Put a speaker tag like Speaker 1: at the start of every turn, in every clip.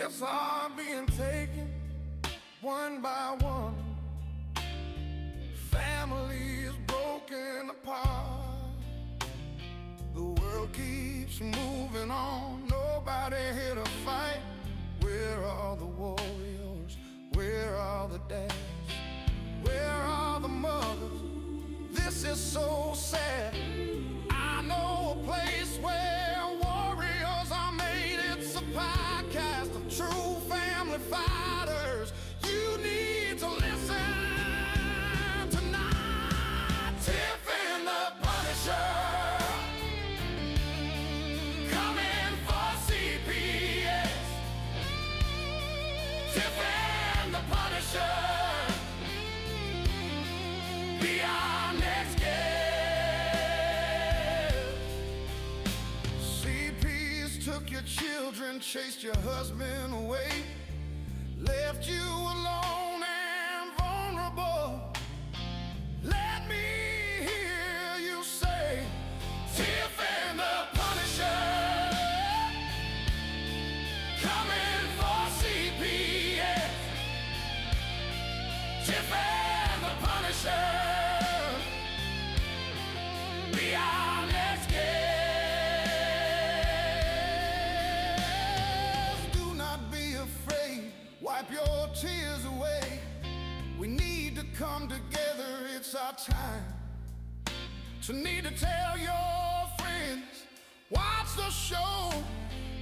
Speaker 1: Lives are being taken one by one. Family is broken apart. The world keeps moving on. Nobody here to fight. Where are the warriors? Where are the dads? Where are the mothers? This is so sad. I know a place where warriors are made. It's a podcast of true family fighters. You need to listen tonight. Tiff and The Punisher, coming for CPS. Tiff and The Punisher, be our next guest. CPS took your children, chased your husband away, left you alone and vulnerable. Let me hear you say, Tiff and The Punisher, coming for CPS. Tiff and The Punisher, be our next guest. Do not be afraid, wipe your tears away. We need to come together, it's our time. To need to tell your friends, watch the show.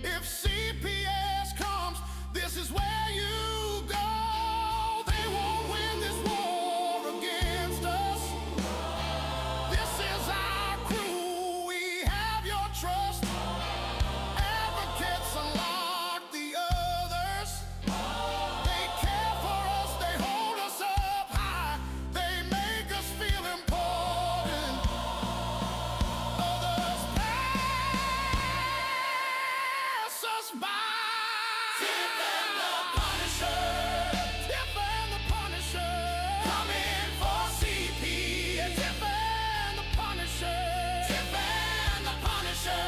Speaker 1: If CPS comes, this is where you go. They won't win this war against us. This is our crew, we have your trust. Advocates unlock the others. They care for us, they hold us up high. They make us feel important. Others pass us by. Tiff and The Punisher, Tiff and The Punisher, coming for CPS. Tiff and The Punisher, Tiff and The Punisher,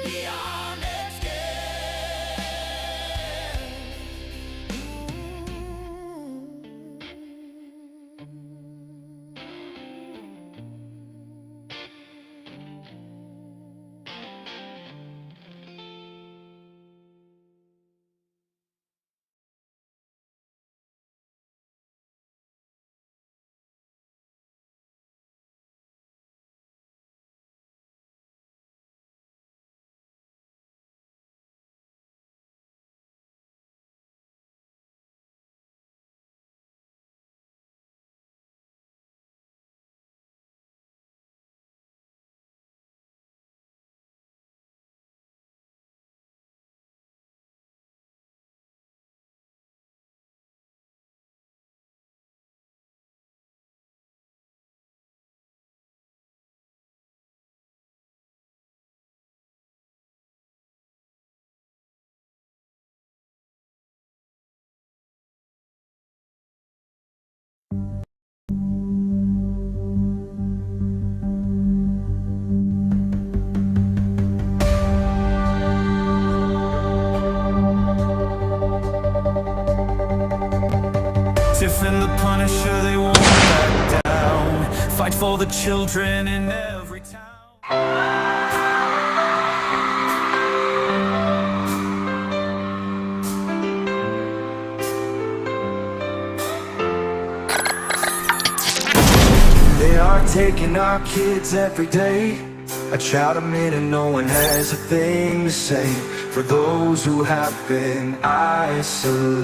Speaker 1: be our next guest.
Speaker 2: Tiff and The Punisher, they won't back down. Fight for the children in every town. They are taking our kids every day. I shout them in and no one has a thing to say. For those who have been isolated,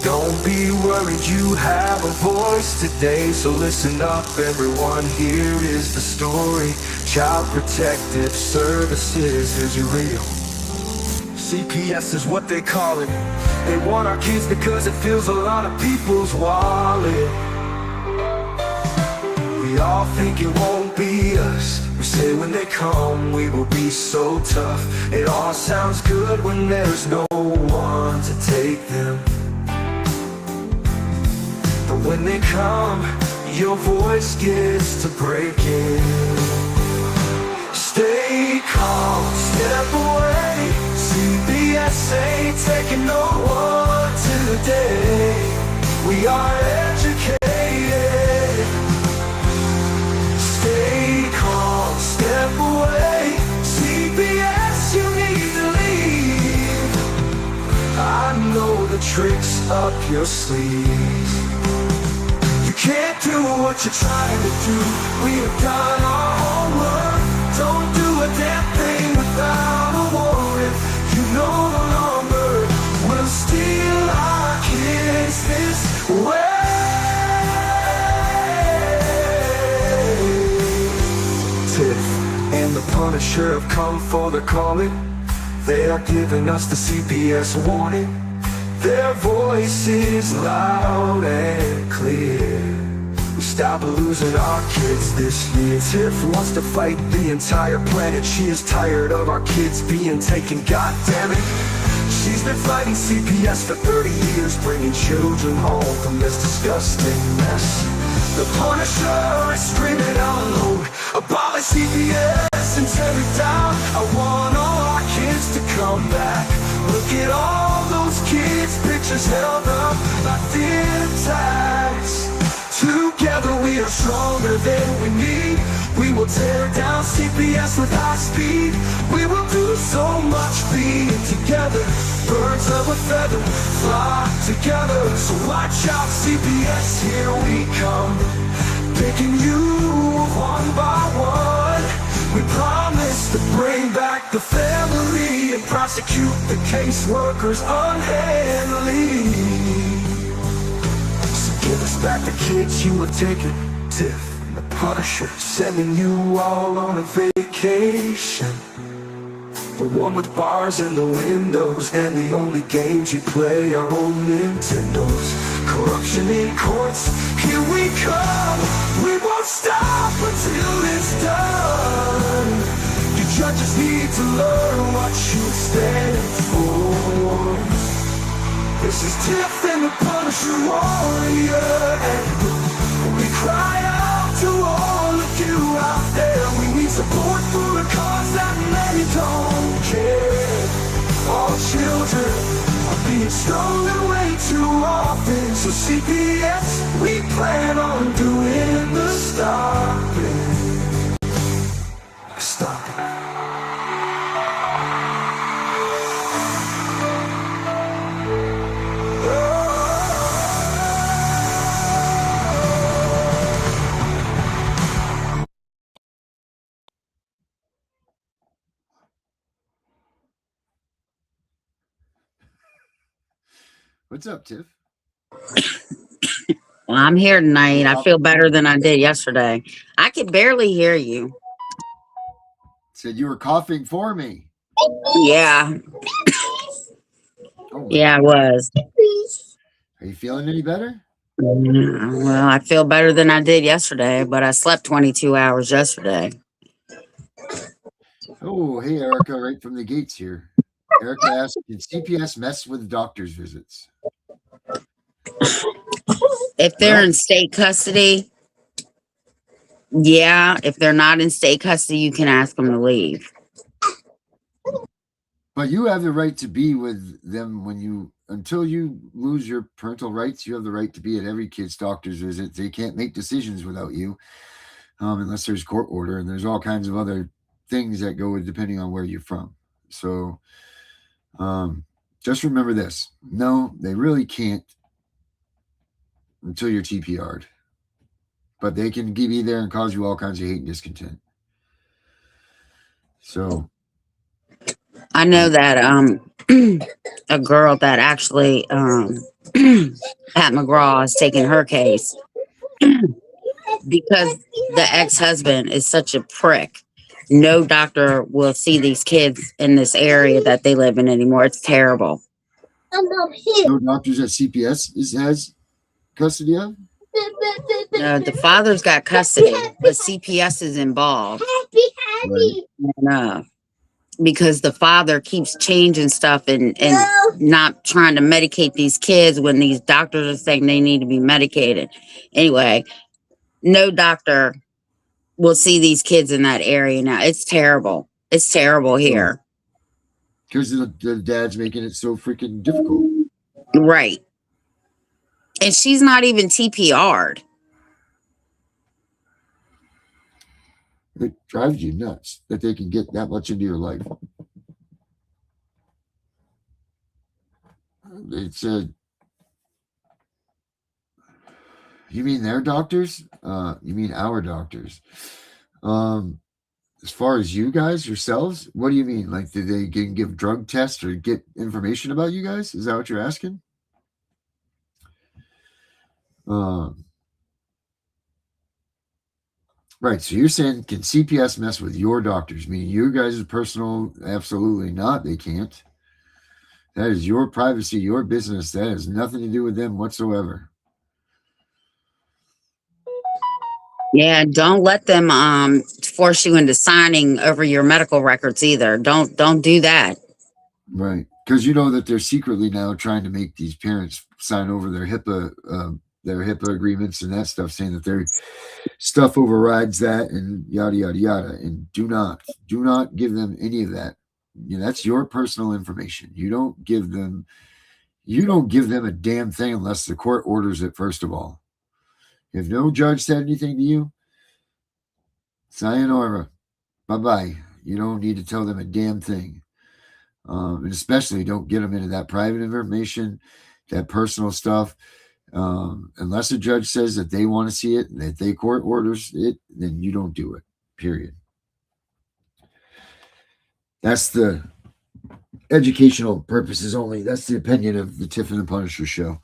Speaker 2: don't be worried, you have a voice today. So listen up everyone, here is the story. Child Protective Services is real. CPS is what they call it. They want our kids because it fills a lot of people's wallet. We all think it won't be us. We say when they come we will be so tough. It all sounds good when there's no one to take them. But when they come, your voice gets to breaking. Stay calm, step away. CPS ain't taking no one today. We are educated. Stay calm, step away. CPS, you need to leave. I know the tricks up your sleeve. You can't do what you're trying to do. We have done our homework. Don't do a damn thing without a warrant. You know the number. We'll steal our kids this way. Tiff and the Punisher have come for the calling. They are giving us the CPS warning. Their voice is loud and clear. We stop losing our kids this year. Tiff wants to fight the entire planet. She is tired of our kids being taken, god damn it. She's been fighting CPS for 30 years, bringing children home from this disgusting mess. The Punisher is screaming out loud, abolish CPS and tear it down. I want all our kids to come back. Look at all those kids' pictures held up like their tags. Together we are stronger than we need. We will tear down CPS with high speed. We will do so much being together. Birds of a feather flock together. So watch out CPS, here we come. Picking you one by one. We promise to bring back the family and prosecute the caseworkers unhandily. Give us back the kids you were taking. Tiff and the Punisher sending you all on a vacation. The one with bars in the windows, and the only games you play are on Nintendos. Corruption in courts, here we come. We won't stop until it's done. You judges need to learn what you stand for. This is Tiff and the Punisher warrior, and we cry out to all of you out there. We need support for a cause that many don't care. All children are being stolen way too often. So CPS, we plan on doing the stopping. Stopping.
Speaker 3: What's up, Tiff?
Speaker 4: Well, I'm here tonight. I feel better than I did yesterday. I could barely hear you.
Speaker 3: Said you were coughing for me.
Speaker 4: Yeah.
Speaker 3: Oh,
Speaker 4: Yeah, I was.
Speaker 3: are you feeling any better?
Speaker 4: Well, I feel better than I did yesterday, but I slept 22 hours yesterday.
Speaker 3: Oh, hey, Erica, right from the gates here. Erica asked, did CPS mess with doctor's visits?
Speaker 4: If they're in state custody, yeah. If they're not in state custody, you can ask them to leave.
Speaker 3: But you have the right to be with them until you lose your parental rights. You have the right to be at every kid's doctor's visit. They can't make decisions without you, unless there's court order, and there's all kinds of other things that go with depending on where you're from. So just remember this. No, they really can't until you're TPR'd. But they can be there and cause you all kinds of hate and discontent. So
Speaker 4: I know that a girl that actually Pat McGraw is taking her case because the ex-husband is such a prick. No doctor will see these kids in this area that they live in anymore. It's terrible.
Speaker 3: no doctors at CPS has custody of?
Speaker 4: The father's got custody, but CPS is involved.
Speaker 3: Right.
Speaker 4: Because the father keeps changing stuff and not trying to medicate these kids when these doctors are saying they need to be medicated. Anyway, no doctor will see these kids in that area now. It's terrible. It's terrible here.
Speaker 3: Because the dad's making it so freaking difficult.
Speaker 4: Right. And she's not even TPR'd.
Speaker 3: It drives you nuts that they can get that much into your life. It's you mean their doctors? You mean our doctors? As far as you guys yourselves, what do you mean? Like, did they give drug tests or get information about you guys? Is that what you're asking? Right. So you're saying, can CPS mess with your doctors? Meaning you guys' personal? Absolutely not. They can't. That is your privacy, your business. That has nothing to do with them whatsoever.
Speaker 4: Yeah, don't let them force you into signing over your medical records either. Don't do that.
Speaker 3: Right. Because you know that they're secretly now trying to make these parents sign over their HIPAA agreements and that stuff, saying that their stuff overrides that and yada yada yada. And do not give them any of that. That's your personal information. You don't give them a damn thing unless the court orders it, first of all. If no judge said anything to you, sayonara, bye-bye. You don't need to tell them a damn thing. And especially don't get them into that private information, that personal stuff. Unless a judge says that they want to see it and that they court orders it, then you don't do it, period. That's the educational purposes only. That's the opinion of the Tiff and the Punisher show.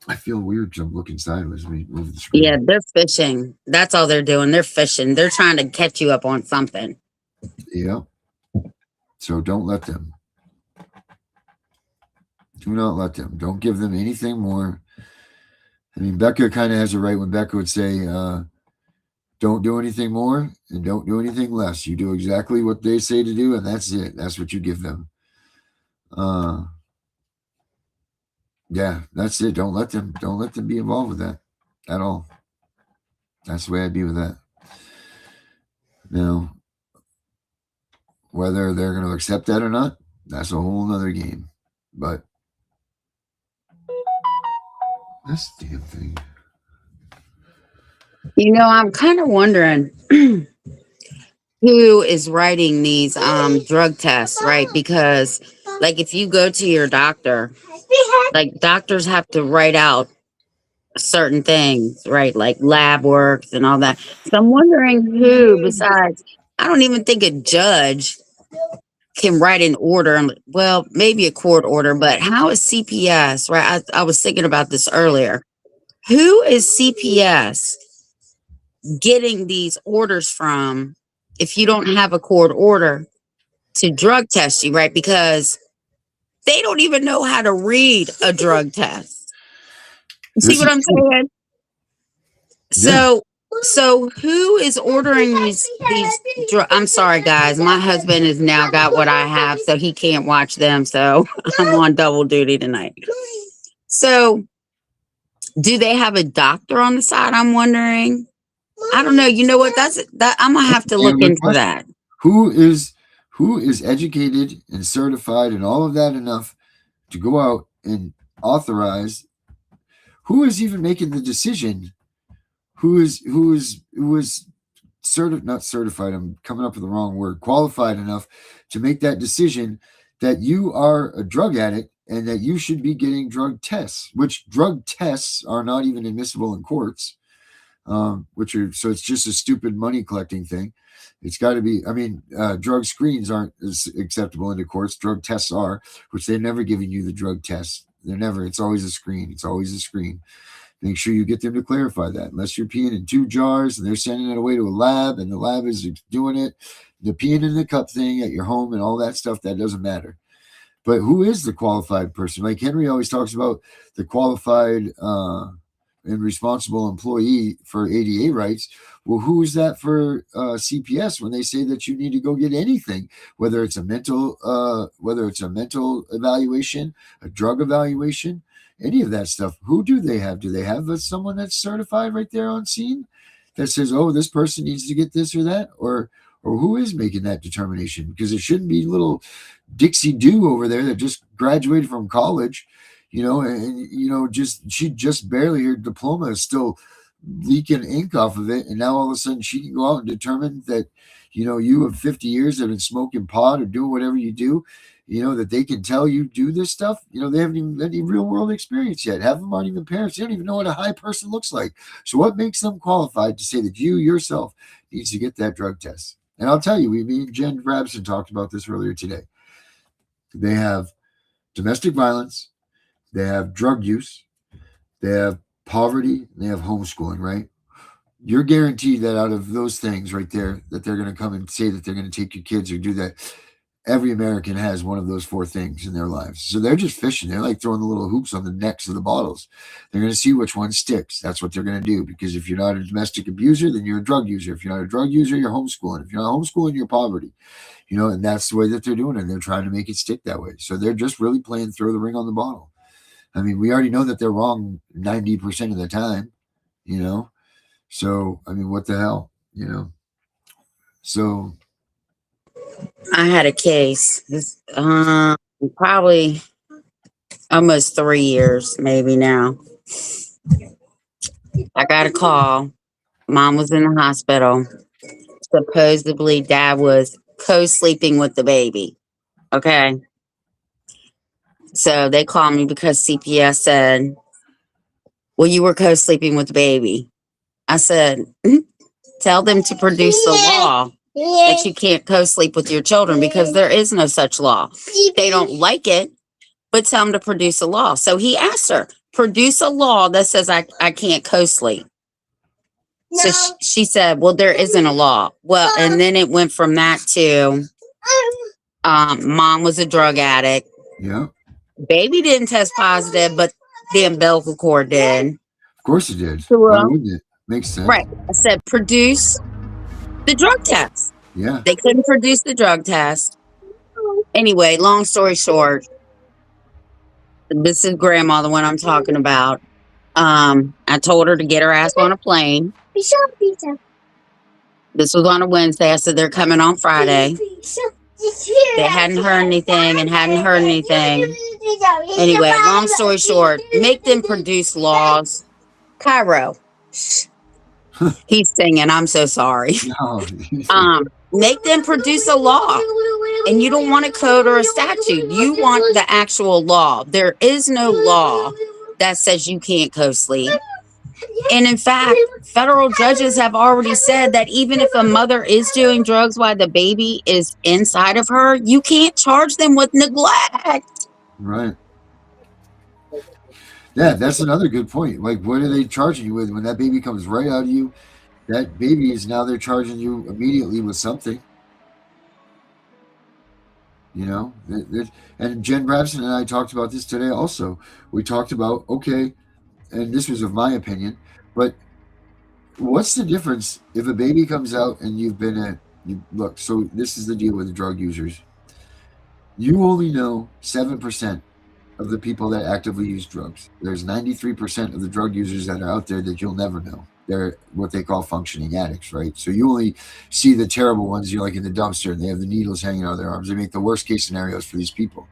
Speaker 3: I feel weird because I'm looking sideways. Let me move the screen.
Speaker 4: Yeah, they're fishing. That's all they're doing. They're fishing. They're trying to catch you up on something.
Speaker 3: Yeah. So don't let them. Do not let them. Don't give them anything more. I mean, Becca kind of has a right when Becca would say, don't do anything more and don't do anything less. You do exactly what they say to do, and that's it. That's what you give them. Yeah, that's it. Don't let them be involved with that at all. That's the way I'd be with that. Now, whether they're going to accept that or not, that's a whole nother game. But this damn thing.
Speaker 4: I'm kind of wondering who is writing these drug tests, right? Because like if you go to your doctor, like doctors have to write out certain things, right? Like lab works and all that. So I'm wondering who besides, I don't even think a judge can write an order. Well, maybe a court order, but how is CPS, right? I was thinking about this earlier. Who is CPS getting these orders from if you don't have a court order to drug test you, right? Because they don't even know how to read a drug test. See what I'm saying?
Speaker 3: Yeah.
Speaker 4: So who is ordering these I'm sorry guys, my husband has now got what I have, so he can't watch them, so I'm on double duty tonight. So do they have a doctor on the side? I'm wondering. I don't know. You know what? That I'm gonna have to look into that.
Speaker 3: Who is educated and certified and all of that enough to go out and authorize? Who is even making the decision? Who is not certified? I'm coming up with the wrong word. Qualified enough to make that decision that you are a drug addict and that you should be getting drug tests, which drug tests are not even admissible in courts. So it's just a stupid money collecting thing. It's got to be, drug screens aren't as acceptable into courts. Drug tests are, which they're never giving you the drug tests. It's always a screen. It's always a screen. Make sure you get them to clarify that. Unless you're peeing in 2 jars and they're sending it away to a lab and the lab is doing it, the peeing in the cup thing at your home and all that stuff, that doesn't matter. But who is the qualified person? Like Henry always talks about the qualified and responsible employee for ADA rights. Well, who is that for CPS when they say that you need to go get anything, whether it's a mental evaluation, a drug evaluation, any of that stuff? Who do they have? Do they have someone that's certified right there on scene that says, oh, this person needs to get this or that, or who is making that determination? Because it shouldn't be little Dixie Doo over there that just graduated from college, she just barely, her diploma is still leaking ink off of it, and now all of a sudden she can go out and determine that, you have 50 years have been smoking pot or doing whatever you do, that they can tell you do this stuff. They haven't even had any real world experience yet. Half of them aren't even parents. They don't even know what a high person looks like. So what makes them qualified to say that you yourself needs to get that drug test? And I'll tell you, me and Jen Rabson talked about this earlier today. They have domestic violence, they have drug use, they have poverty, they have homeschooling, right? You're guaranteed that out of those things right there, that they're going to come and say that they're going to take your kids or do that. Every American has one of those 4 things in their lives. So they're just fishing. They're like throwing the little hoops on the necks of the bottles. They're going to see which one sticks. That's what they're going to do. Because if you're not a domestic abuser, then you're a drug user. If you're not a drug user, you're homeschooling. If you're not homeschooling, you're poverty. And that's the way that they're doing it. They're trying to make it stick that way. So they're just really playing throw the ring on the bottle. I mean, we already know that they're wrong 90% of the time, So, I mean, what the hell, So
Speaker 4: I had a case, probably almost 3 years, maybe now. I got a call. Mom was in the hospital. Supposedly, dad was co-sleeping with the baby. Okay. So they called me because CPS said, well, you were co-sleeping with the baby. I said, tell them to produce the law that you can't co-sleep with your children, because there is no such law. They don't like it, but tell them to produce a law. So he asked her, produce a law that says I can't co-sleep. So she said, well, there isn't a law. Well, and then it went from that to mom was a drug addict.
Speaker 3: Yeah.
Speaker 4: Baby didn't test positive, but the umbilical cord did.
Speaker 3: Of course it did.
Speaker 4: Well,
Speaker 3: why wouldn't it? Makes sense.
Speaker 4: Right. I said, produce the drug test.
Speaker 3: Yeah.
Speaker 4: They couldn't produce the drug test. Anyway, long story short, this is grandma, the one I'm talking about. I told her to get her ass on a plane. This was on a Wednesday. I said, they're coming on Friday. They hadn't heard anything. Anyway, long story short, make them produce laws. Cairo. He's singing. I'm so sorry.
Speaker 3: No.
Speaker 4: Make them produce a law. And you don't want a code or a statute. You want the actual law. There is no law that says you can't co-sleep. And in fact, federal judges have already said that even if a mother is doing drugs while the baby is inside of her, you can't charge them with neglect.
Speaker 3: Right. Yeah, that's another good point. Like, what are they charging you with when that baby comes right out of you? That baby is now they're charging you immediately with something. And Jen Brabson and I talked about this today also. We talked about, okay, and this was of my opinion, but what's the difference if a baby comes out and look, so this is the deal with the drug users. You only know 7% of the people that actively use drugs. There's 93% of the drug users that are out there that you'll never know. They're what they call functioning addicts, right? So you only see the terrible ones, you're like in the dumpster and they have the needles hanging out of their arms. They make the worst case scenarios for these people.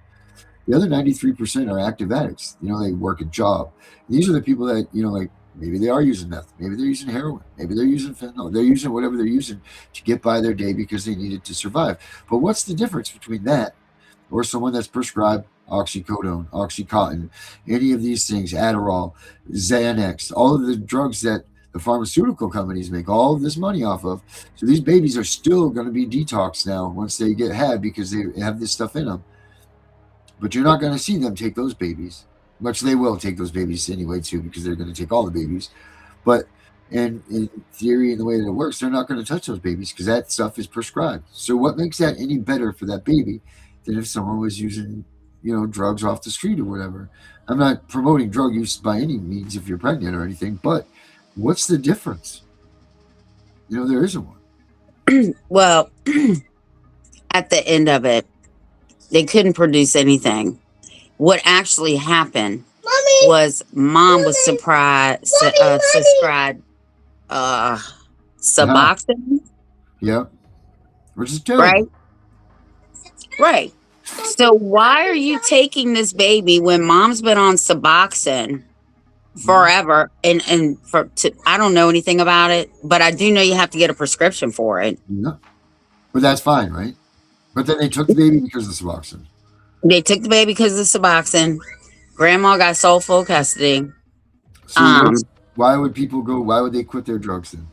Speaker 3: The other 93% are active addicts. They work a job. These are the people that, like maybe they are using meth, maybe they're using heroin, maybe they're using fentanyl, they're using whatever they're using to get by their day because they need it to survive. But what's the difference between that or someone that's prescribed oxycodone, Oxycontin, any of these things, Adderall, Xanax, all of the drugs that the pharmaceutical companies make all of this money off of? So these babies are still going to be detoxed now once they get had because they have this stuff in them. But you're not going to see them take those babies. Much they will take those babies anyway, too, because they're going to take all the babies. But in theory, in the way that it works, they're not going to touch those babies because that stuff is prescribed. So what makes that any better for that baby than if someone was using, drugs off the street or whatever? I'm not promoting drug use by any means if you're pregnant or anything, but what's the difference? There isn't one.
Speaker 4: Well, at the end of it, they couldn't produce anything. What actually happened was mom was subscribed Suboxone,
Speaker 3: Yep. Which is
Speaker 4: right?
Speaker 3: terrible.
Speaker 4: Right. So why are you taking this baby when mom's been on Suboxone forever and I don't know anything about it, but I do know you have to get a prescription for it.
Speaker 3: Yeah. But that's fine, right? But then they took the baby because of Suboxone.
Speaker 4: They took the baby because of Suboxone. Grandma got sole full custody.
Speaker 3: So why would people go? Why would they quit their drugs then?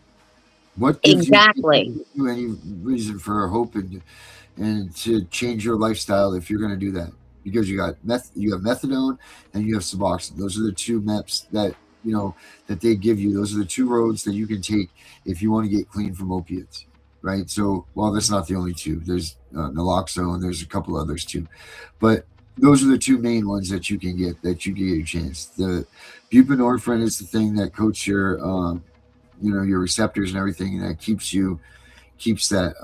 Speaker 3: What gives
Speaker 4: Exactly.
Speaker 3: you any reason for hope and to change your lifestyle if you're going to do that? Because you have methadone and you have Suboxone. Those are the two maps that that they give you. Those are the two roads that you can take if you want to get clean from opiates, right? So, well, that's not the only two. There's naloxone. There's a couple others too, but those are the two main ones that you can get a chance. The buprenorphine is the thing that coats your your receptors and everything, and that keeps that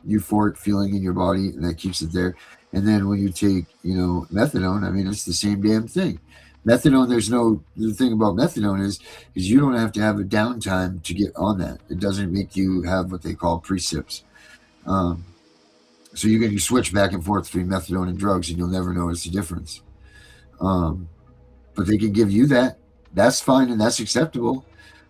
Speaker 3: euphoric feeling in your body, and that keeps it there. And then when you take methadone, I mean, it's the same damn thing. Methadone, the thing about methadone is you don't have to have a downtime to get on that. It doesn't make you have what they call precips. So you switch back and forth between methadone and drugs, and you'll never notice the difference. But they can give you that. That's fine and that's acceptable.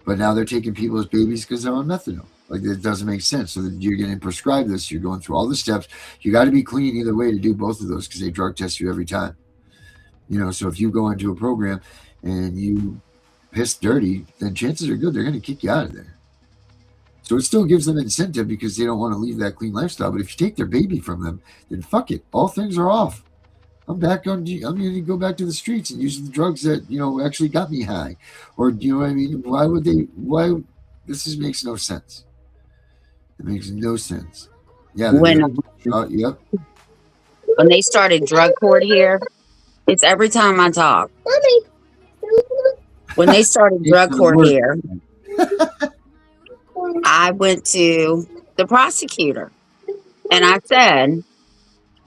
Speaker 3: But now they're taking people's babies because they're on methadone. Like, it doesn't make sense. So you're getting prescribed this. You're going through all the steps. You got to be clean either way to do both of those because they drug test you every time. So if you go into a program and you piss dirty, then chances are good they're going to kick you out of there. So it still gives them incentive because they don't want to leave that clean lifestyle. But if you take their baby from them, then fuck it. All things are off. I'm going to go back to the streets and use the drugs that, actually got me high. Or, you know what I mean? This makes no sense. It makes no sense. Yeah. Yep.
Speaker 4: When they started drug court here, it's every time I talk. When they started drug court here, I went to the prosecutor and I said,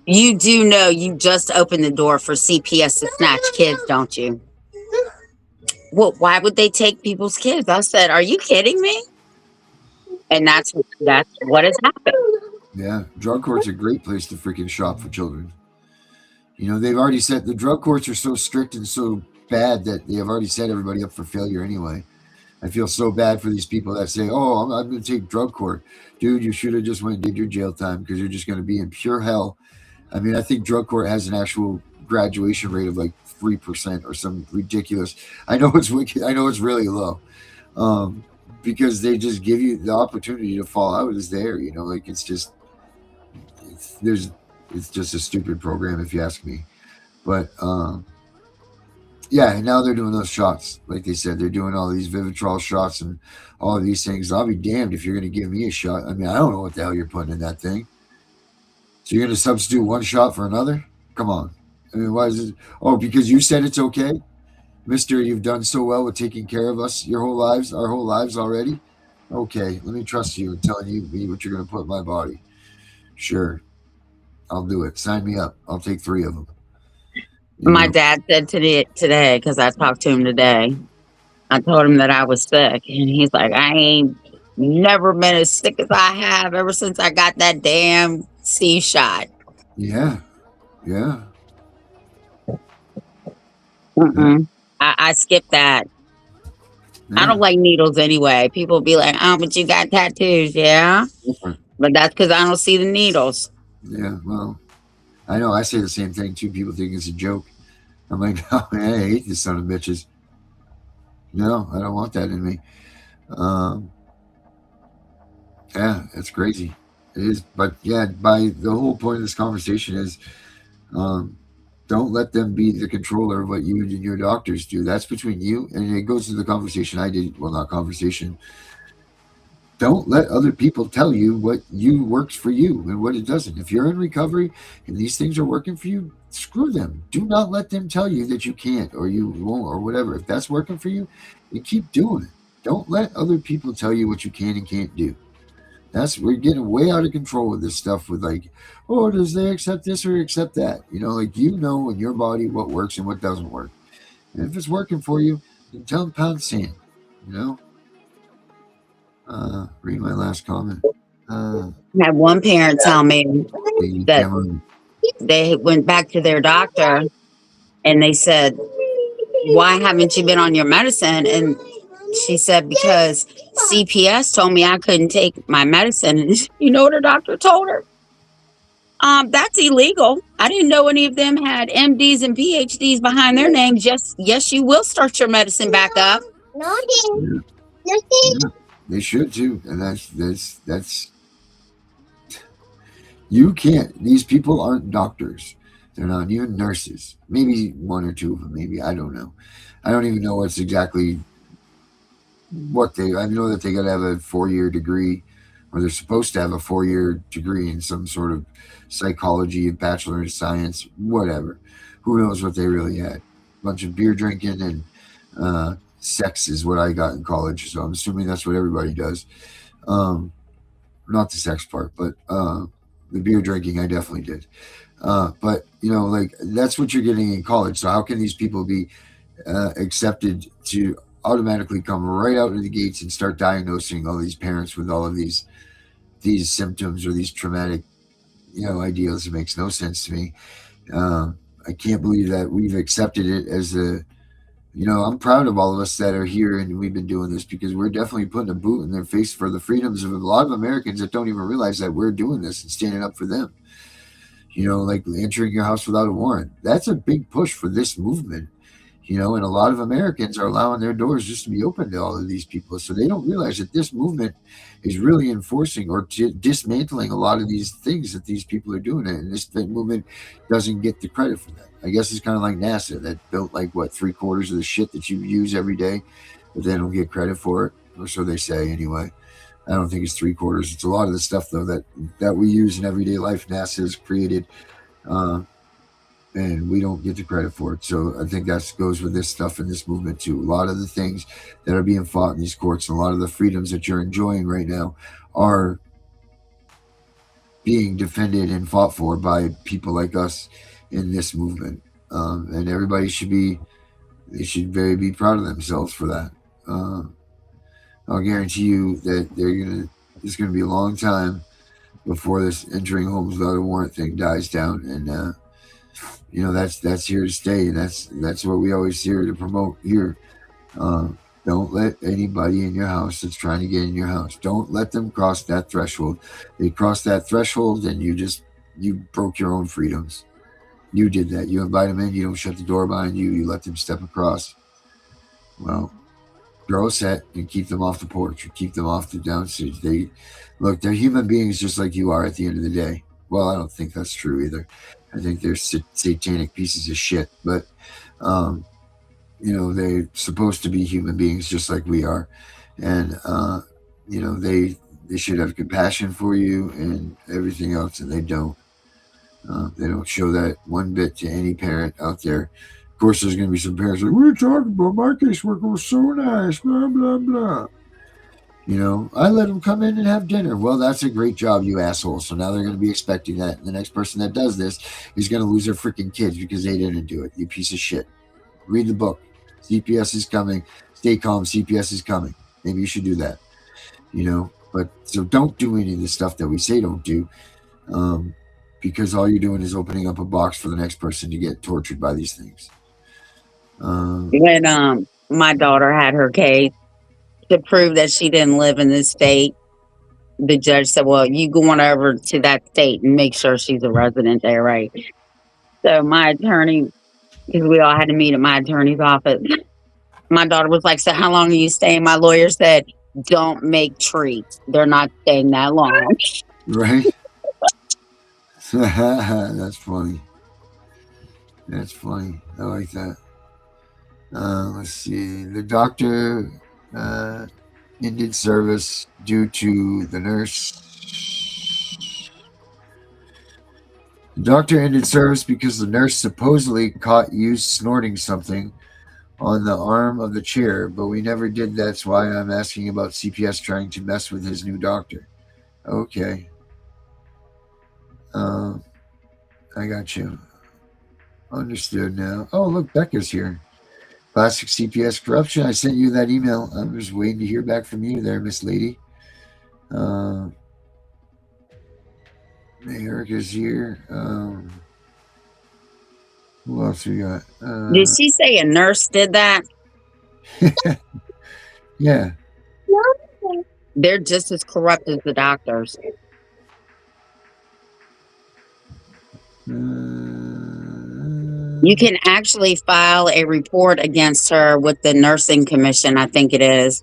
Speaker 4: you do know you just opened the door for CPS to snatch kids, don't you? Well, why would they take people's kids? I said, are you kidding me? And that's what has happened.
Speaker 3: Yeah, drug court's a great place to freaking shop for children. They've already set the drug courts are so strict and so bad that they have already set everybody up for failure anyway. I feel so bad for these people that say, "Oh, I'm going to take drug court." Dude, you should have just went and did your jail time because you're just going to be in pure hell. I mean, I think drug court has an actual graduation rate of like 3% or some ridiculous. I know it's wicked. I know it's really low. Because they just give you the opportunity to fall out is there, like it's just a stupid program if you ask me. But yeah, and now they're doing those shots. Like they said, they're doing all these Vivitrol shots and all of these things. I'll be damned if you're going to give me a shot. I mean, I don't know what the hell you're putting in that thing. So you're going to substitute one shot for another? Come on. I mean, why is it? Oh, because you said it's okay? Mister, you've done so well with taking care of us our whole lives already. Okay, let me trust you and telling me what you're going to put in my body. Sure, I'll do it. Sign me up. I'll take 3 of them.
Speaker 4: My dad said today, because I talked to him today, I told him that I was sick, and he's like, I ain't never been as sick as I have ever since I got that damn C shot.
Speaker 3: Yeah. Yeah.
Speaker 4: I skipped that. Yeah. I don't like needles anyway. People be like, oh, but you got tattoos. Yeah. But that's because I don't see the needles.
Speaker 3: Yeah, well, I know. I say the same thing too. People think it's a joke. I'm like, oh, man, I hate this son of bitches. No, I don't want that in me. Yeah, it's crazy. It is. But yeah, the whole point of this conversation is don't let them be the controller of what you and your doctors do. That's between you. And it goes to the conversation I did. Well, not conversation. Don't let other people tell you what works for you and what it doesn't. If you're in recovery and these things are working for you, screw them. Do not let them tell you that you can't or you won't or whatever. If that's working for you, you keep doing it. Don't let other people tell you what you can and can't do. We're getting way out of control with this stuff with like, oh, does they accept this or accept that? In your body what works and what doesn't work. And if it's working for you, then tell them pound sand, Read my last comment.
Speaker 4: I had one parent tell me
Speaker 3: You
Speaker 4: that
Speaker 3: can't.
Speaker 4: they went back to their doctor and they said, "Why haven't you been on your medicine?" And she said, "Because CPS told me I couldn't take my medicine." And you know what her doctor told her? That's illegal. I didn't know any of them had MDs and PhDs behind their names. Yes, you will start your medicine back up.
Speaker 3: Yeah, yeah, they should too, and that's you can't. These people aren't doctors. They're not even nurses. Maybe one or two of them. Maybe I don't know. I don't even know what's exactly what they. I know that they got to have a 4-year degree, or they're supposed to have a 4-year degree in some sort of psychology, a bachelor in science, whatever. Who knows what they really had? A bunch of beer drinking and sex is what I got in college. So I'm assuming that's what everybody does. Um, Not the sex part, but the beer drinking I definitely did. But like that's what you're getting in college. So how can these people be accepted to automatically come right out of the gates and start diagnosing all these parents with all of these symptoms or these traumatic ideas? It makes no sense to me. Uh, I can't believe that we've accepted it as a I'm proud of all of us that are here and we've been doing this because we're definitely putting a boot in their face for the freedoms of a lot of Americans that don't even realize that we're doing this and standing up for them. Like entering your house without a warrant. That's a big push for this movement. And a lot of Americans are allowing their doors just to be open to all of these people. So they don't realize that this movement is really enforcing or dismantling a lot of these things that these people are doing. And this movement doesn't get the credit for that. I guess it's kind of like NASA that built like what 3/4 of the shit that you use every day, but they don't get credit for it. Or so they say anyway. I don't think it's 3/4. It's a lot of the stuff though that we use in everyday life. NASA has created. And we don't get the credit for it. So I think that goes with this stuff in this movement too. A lot of the things that are being fought in these courts and a lot of the freedoms that you're enjoying right now are being defended and fought for by people like us in this movement. And everybody they should very be proud of themselves for that. I'll guarantee you that it's gonna be a long time before this entering homes without a warrant thing dies down, and that's here to stay. That's what we always here to promote here. Don't let anybody in your house that's trying to get in your house. Don't let them cross that threshold. They cross that threshold, and you broke your own freedoms. You did that. You invite them in. You don't shut the door behind you. You let them step across. Well, throw a set and keep them off the porch or keep them off the downstairs. They're human beings just like you are at the end of the day. Well, I don't think that's true either. I think they're satanic pieces of shit, but they're supposed to be human beings just like we are, and they should have compassion for you and everything else, and they don't. They don't show that one bit to any parent out there. Of course, there's going to be some parents like, "We're talking about my caseworker was so nice, blah blah blah." I let them come in and have dinner. Well, that's a great job, you asshole. So now they're going to be expecting that. And the next person that does this is going to lose their freaking kids because they didn't do it. You piece of shit. Read the book. CPS is coming. Stay calm. CPS is coming. Maybe you should do that. But so don't do any of the stuff that we say don't do, because all you're doing is opening up a box for the next person to get tortured by these things.
Speaker 4: When my daughter had her case, to prove that she didn't live in this state, the judge said, "Well, you go on over to that state and make sure she's a resident there, right?" So my attorney, because we all had to meet at my attorney's office, my daughter was like, "So how long are you staying?" My lawyer said, "Don't make treats. They're not staying that long."
Speaker 3: Right? That's funny. That's funny. I like that. Let's see. The doctor ended service due to the nurse. The doctor ended service because the nurse supposedly caught you snorting something on the arm of the chair, but we never did. That's why I'm asking about CPS trying to mess with his new doctor. Okay. I got you. Understood now. Oh, look, Becca's here. Classic CPS corruption. I sent you that email. I'm just waiting to hear back from you there, Miss Lady. Uh, Erica's here. Who else we got?
Speaker 4: Did she say a nurse did that?
Speaker 3: Yeah.
Speaker 4: They're just as corrupt as the doctors. You can actually file a report against her with the nursing commission, I think it is.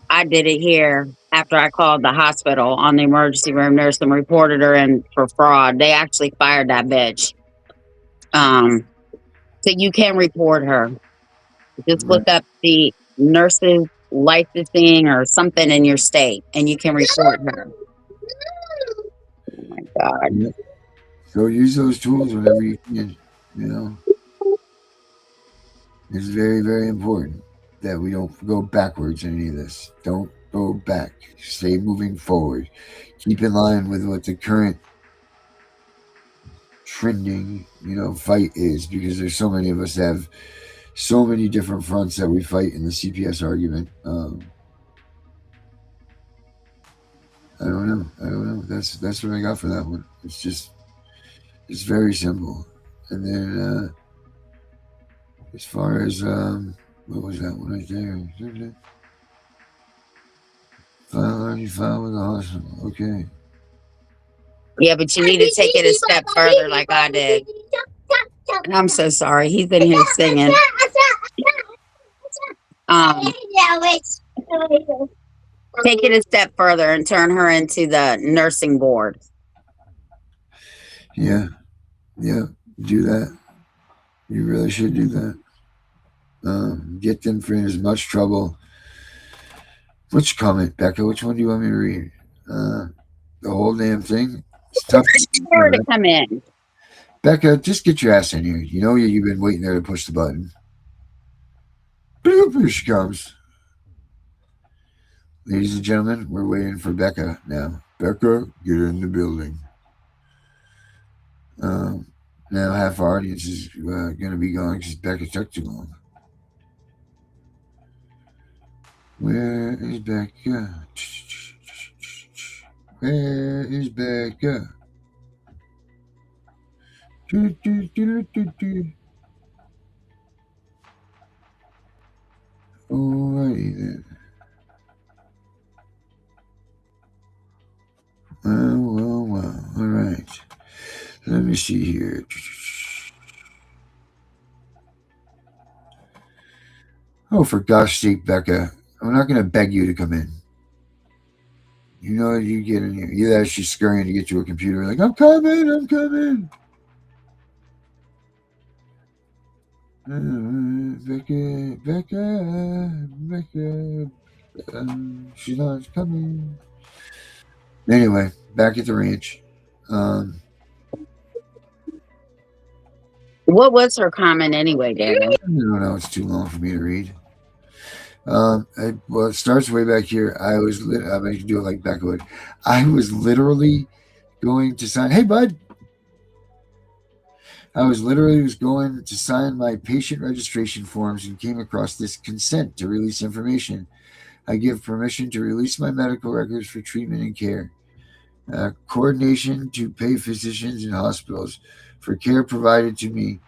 Speaker 4: I did it here after I called the hospital on the emergency room nurse and reported her in for fraud. They actually fired that bitch. So you can report her. Just look up the nurses licensing or something in your state, and you can report her. Oh my God.
Speaker 3: Yeah. So use those tools whenever you can. You know, it's very, very important that we don't go backwards in any of this. Don't go back. Stay moving forward. Keep in line with what the current trending, fight is, because there's so many of us that have so many different fronts that we fight in the CPS argument. I don't know. That's what I got for that one. It's very simple. And then as far as what was that one right there? File with the hospital. Okay.
Speaker 4: Yeah, but you need to take it a step further, like I did. And I'm so sorry. He's in here singing. Take it a step further and turn her into the nursing board.
Speaker 3: Yeah. Do that. You really should do that. Get them for as much trouble. Which comment, Becca? Which one do you want me to read? The whole damn thing. It's tough.
Speaker 4: Her to come in.
Speaker 3: Becca, just get your ass in here. You know you've been waiting there to push the button. Here she comes. Ladies and gentlemen, we're waiting for Becca now. Becca, get in the building. Now half our audience is going to be gone because Becca took too long. Where is Becca? Where is Becca? Alrighty then. Well. Alright. Let me see here. Oh, for gosh sake, Becca. I'm not going to beg you to come in. You know, you get in here. Either she's scurrying to get to a computer, like, I'm coming. Becca. She's not coming. Anyway, back at the ranch.
Speaker 4: What was her comment anyway, David?
Speaker 3: I don't know. It's too long for me to read. Well, it starts way back here. I'm going to do it like Becca would. I was literally going to sign. Hey, bud. I was going to sign my patient registration forms and came across this consent to release information. I give permission to release my medical records for treatment and care. Coordination to pay physicians and hospitals for care provided to me,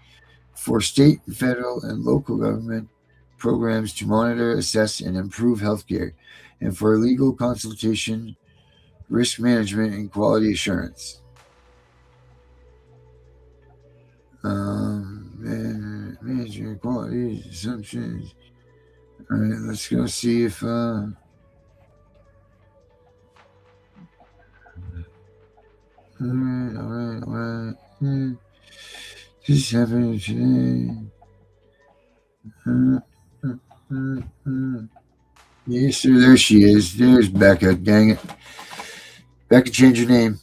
Speaker 3: for state, federal, and local government programs to monitor, assess, and improve healthcare, and for legal consultation, risk management, and quality assurance. Management, quality assumptions. All right, let's go see if. All right. This happened today. Yes, sir. There she is. There's Becca. Dang it. Becca, change your name.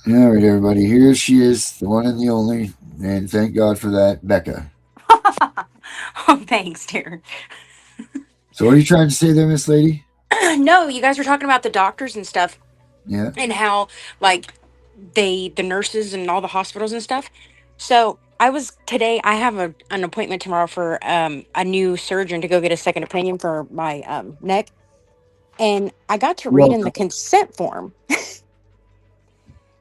Speaker 3: All right, everybody. Here she is, the one and the only. And thank God for that, Becca.
Speaker 5: Oh, thanks, dear.
Speaker 3: So what are you trying to say there, Miss Lady?
Speaker 5: No, you guys were talking about the doctors and stuff.
Speaker 3: Yeah.
Speaker 5: And how, like, the nurses and all the hospitals and stuff. So I was today. I have an appointment tomorrow for a new surgeon to go get a second opinion for my neck, and I got to read in the
Speaker 3: Welcome.
Speaker 5: consent form.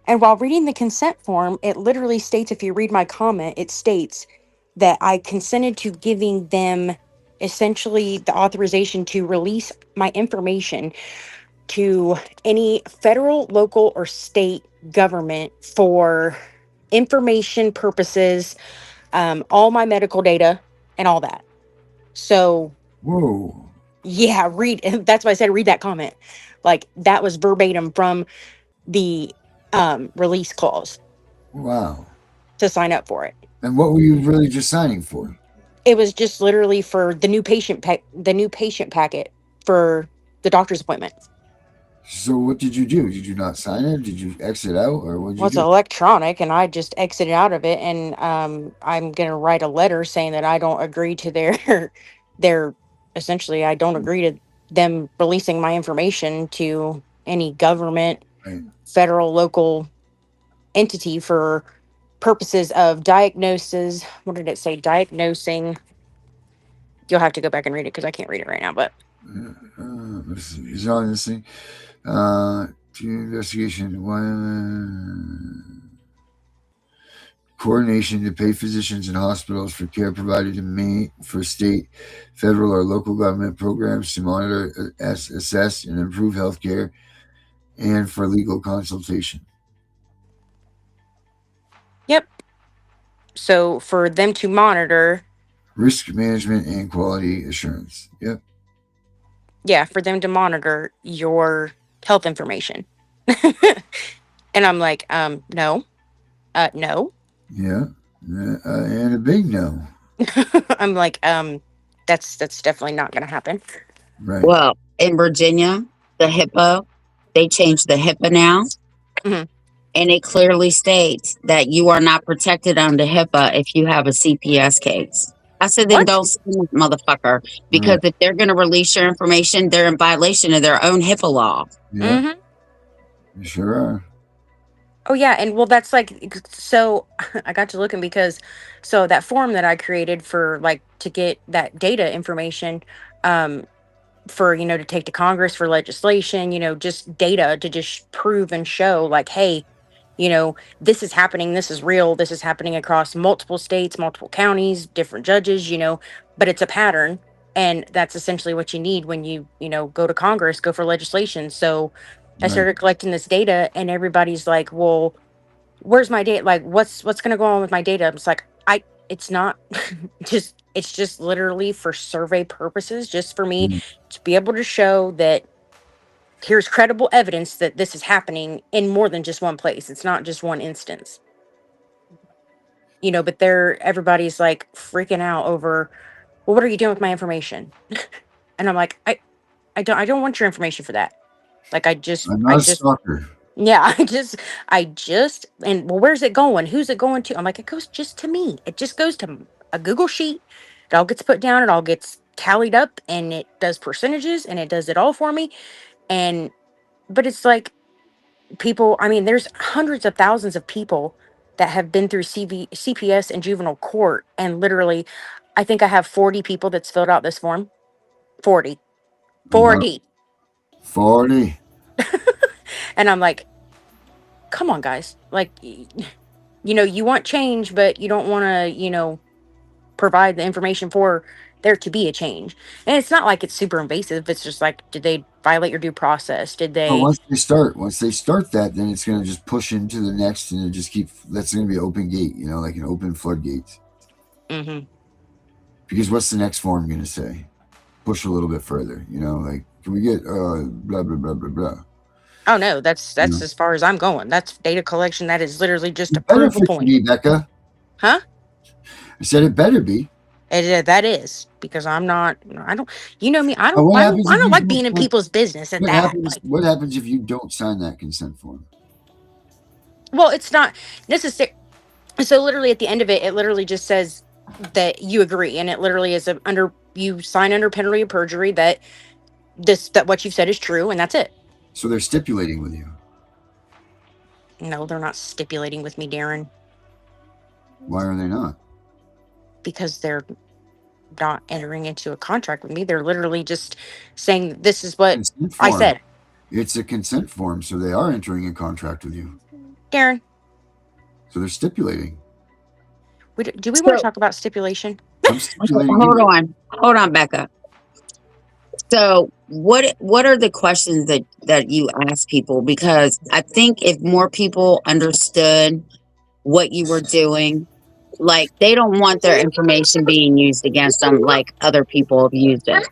Speaker 5: And while reading the consent form, it literally states, if you read my comment, it states that I consented to giving them essentially the authorization to release my information to any federal, local, or state government for information purposes, all my medical data and all that. So,
Speaker 3: Whoa.
Speaker 5: yeah, read. That's why I said read that comment. Like that was verbatim from the release clause
Speaker 3: Wow.
Speaker 5: to sign up for it.
Speaker 3: And what were you really just signing for?
Speaker 5: It was just literally for the new the new patient packet for the doctor's appointment.
Speaker 3: So what did you do? Did you not sign it? Did you exit out, or what did
Speaker 5: Well,
Speaker 3: you
Speaker 5: it's
Speaker 3: do?
Speaker 5: electronic, and I just exited out of it, and I'm gonna write a letter saying that I don't agree to their their essentially I don't agree to them releasing my information to any government,
Speaker 3: Right.
Speaker 5: federal, local entity for purposes of diagnosis. What did it say? Diagnosing. You'll have to go back and read it because I can't read it right now. But
Speaker 3: Let's see. Is it on this thing? To investigation. Coordination to pay physicians and hospitals for care provided for state, federal, or local government programs to monitor, assess, and improve health care, and for legal consultation.
Speaker 5: yep. So for them to monitor,
Speaker 3: Risk management and quality assurance. Yep.
Speaker 5: yeah, for them to monitor your health information. And I'm like, no, no.
Speaker 3: Yeah. And a big no.
Speaker 5: I'm like, that's definitely not gonna happen.
Speaker 3: Right.
Speaker 4: Well, in Virginia, the HIPAA, they changed the HIPAA now,
Speaker 5: Mhm.
Speaker 4: and it clearly states that you are not protected under HIPAA if you have a CPS case. I said, then
Speaker 5: What?
Speaker 4: don't sue this motherfucker, because
Speaker 3: Right.
Speaker 4: if they're going to release your information, they're in violation of their own HIPAA law.
Speaker 3: Yeah.
Speaker 5: Mm-hmm.
Speaker 3: You sure are.
Speaker 5: Oh yeah, and well, that's like so. I got to looking because so that form that I created for like to get that data information, um, for to take to Congress for legislation, just data to just prove and show like, hey, this is happening, this is real, this is happening across multiple states, multiple counties, different judges, but it's a pattern. And that's essentially what you need when you go to Congress, go for legislation. So I
Speaker 3: Right.
Speaker 5: started collecting this data, and everybody's like, well, where's my data? Like, what's going to go on with my data? It's like, it's not it's just literally for survey purposes, just for me
Speaker 3: Mm.
Speaker 5: to be able to show that here's credible evidence that this is happening in more than just one place. It's not just one instance, but everybody's like freaking out over, well, what are you doing with my information? And I'm like, I don't want your information for that. Like,
Speaker 3: I'm
Speaker 5: I
Speaker 3: not a
Speaker 5: just,
Speaker 3: stalker.
Speaker 5: yeah, and well, where's it going? Who's it going to? I'm like, it goes just to me. It just goes to a Google sheet. It all gets put down. It all gets tallied up, and it does percentages, and it does it all for me. And, but it's like, people, I mean, there's hundreds of thousands of people that have been through CPS and juvenile court. And literally, I think I have 40 people that's filled out this form. 40.
Speaker 3: Wow.
Speaker 5: 40.
Speaker 3: 40.
Speaker 5: And I'm like, come on, guys. Like, you want change, but you don't want to, provide the information for there to be a change. And it's not like it's super invasive. It's just like, did they violate your due process? Did
Speaker 3: But
Speaker 5: they?
Speaker 3: once they start that, then it's going to just push into the next, and it just that's going to be an open gate, like an open floodgate.
Speaker 5: Mm-hmm.
Speaker 3: Because what's the next form going to say? Push a little bit further, like, can we get blah blah blah blah blah.
Speaker 5: Oh no, that's
Speaker 3: You know?
Speaker 5: as far as I'm going. That's data collection. That is literally just to
Speaker 3: It better
Speaker 5: prove a
Speaker 3: fit
Speaker 5: point.
Speaker 3: be, Becca.
Speaker 5: Huh?
Speaker 3: I said it better be.
Speaker 5: That is because I'm not. I don't. You know me. I
Speaker 3: But
Speaker 5: don't.
Speaker 3: what
Speaker 5: I don't.
Speaker 3: happens
Speaker 5: I
Speaker 3: if
Speaker 5: don't
Speaker 3: you
Speaker 5: like
Speaker 3: don't
Speaker 5: being in
Speaker 3: sign?
Speaker 5: people's business at
Speaker 3: What
Speaker 5: that.
Speaker 3: happens?
Speaker 5: Like,
Speaker 3: What happens if you don't sign that consent form?
Speaker 5: well, it's not necessary. So literally, at the end of it, it literally just says that you agree, and it literally is under you sign under penalty of perjury that that what you've said is true, and that's it.
Speaker 3: So they're stipulating with you.
Speaker 5: No, they're not stipulating with me, Darren.
Speaker 3: Why are they not?
Speaker 5: because they're not entering into a contract with me. They're literally just saying, this is what
Speaker 3: Consent
Speaker 5: I
Speaker 3: form.
Speaker 5: said.
Speaker 3: It's a consent form, so they are entering a contract with you.
Speaker 5: Darren,
Speaker 3: So they're stipulating.
Speaker 5: do we want to
Speaker 4: So
Speaker 5: talk about stipulation?
Speaker 3: I'm stipulating
Speaker 4: hold
Speaker 3: you.
Speaker 4: on, Becca. So what are the questions that you ask people? Because I think if more people understood what you were doing, like they don't want their information being used against them like other people have used it.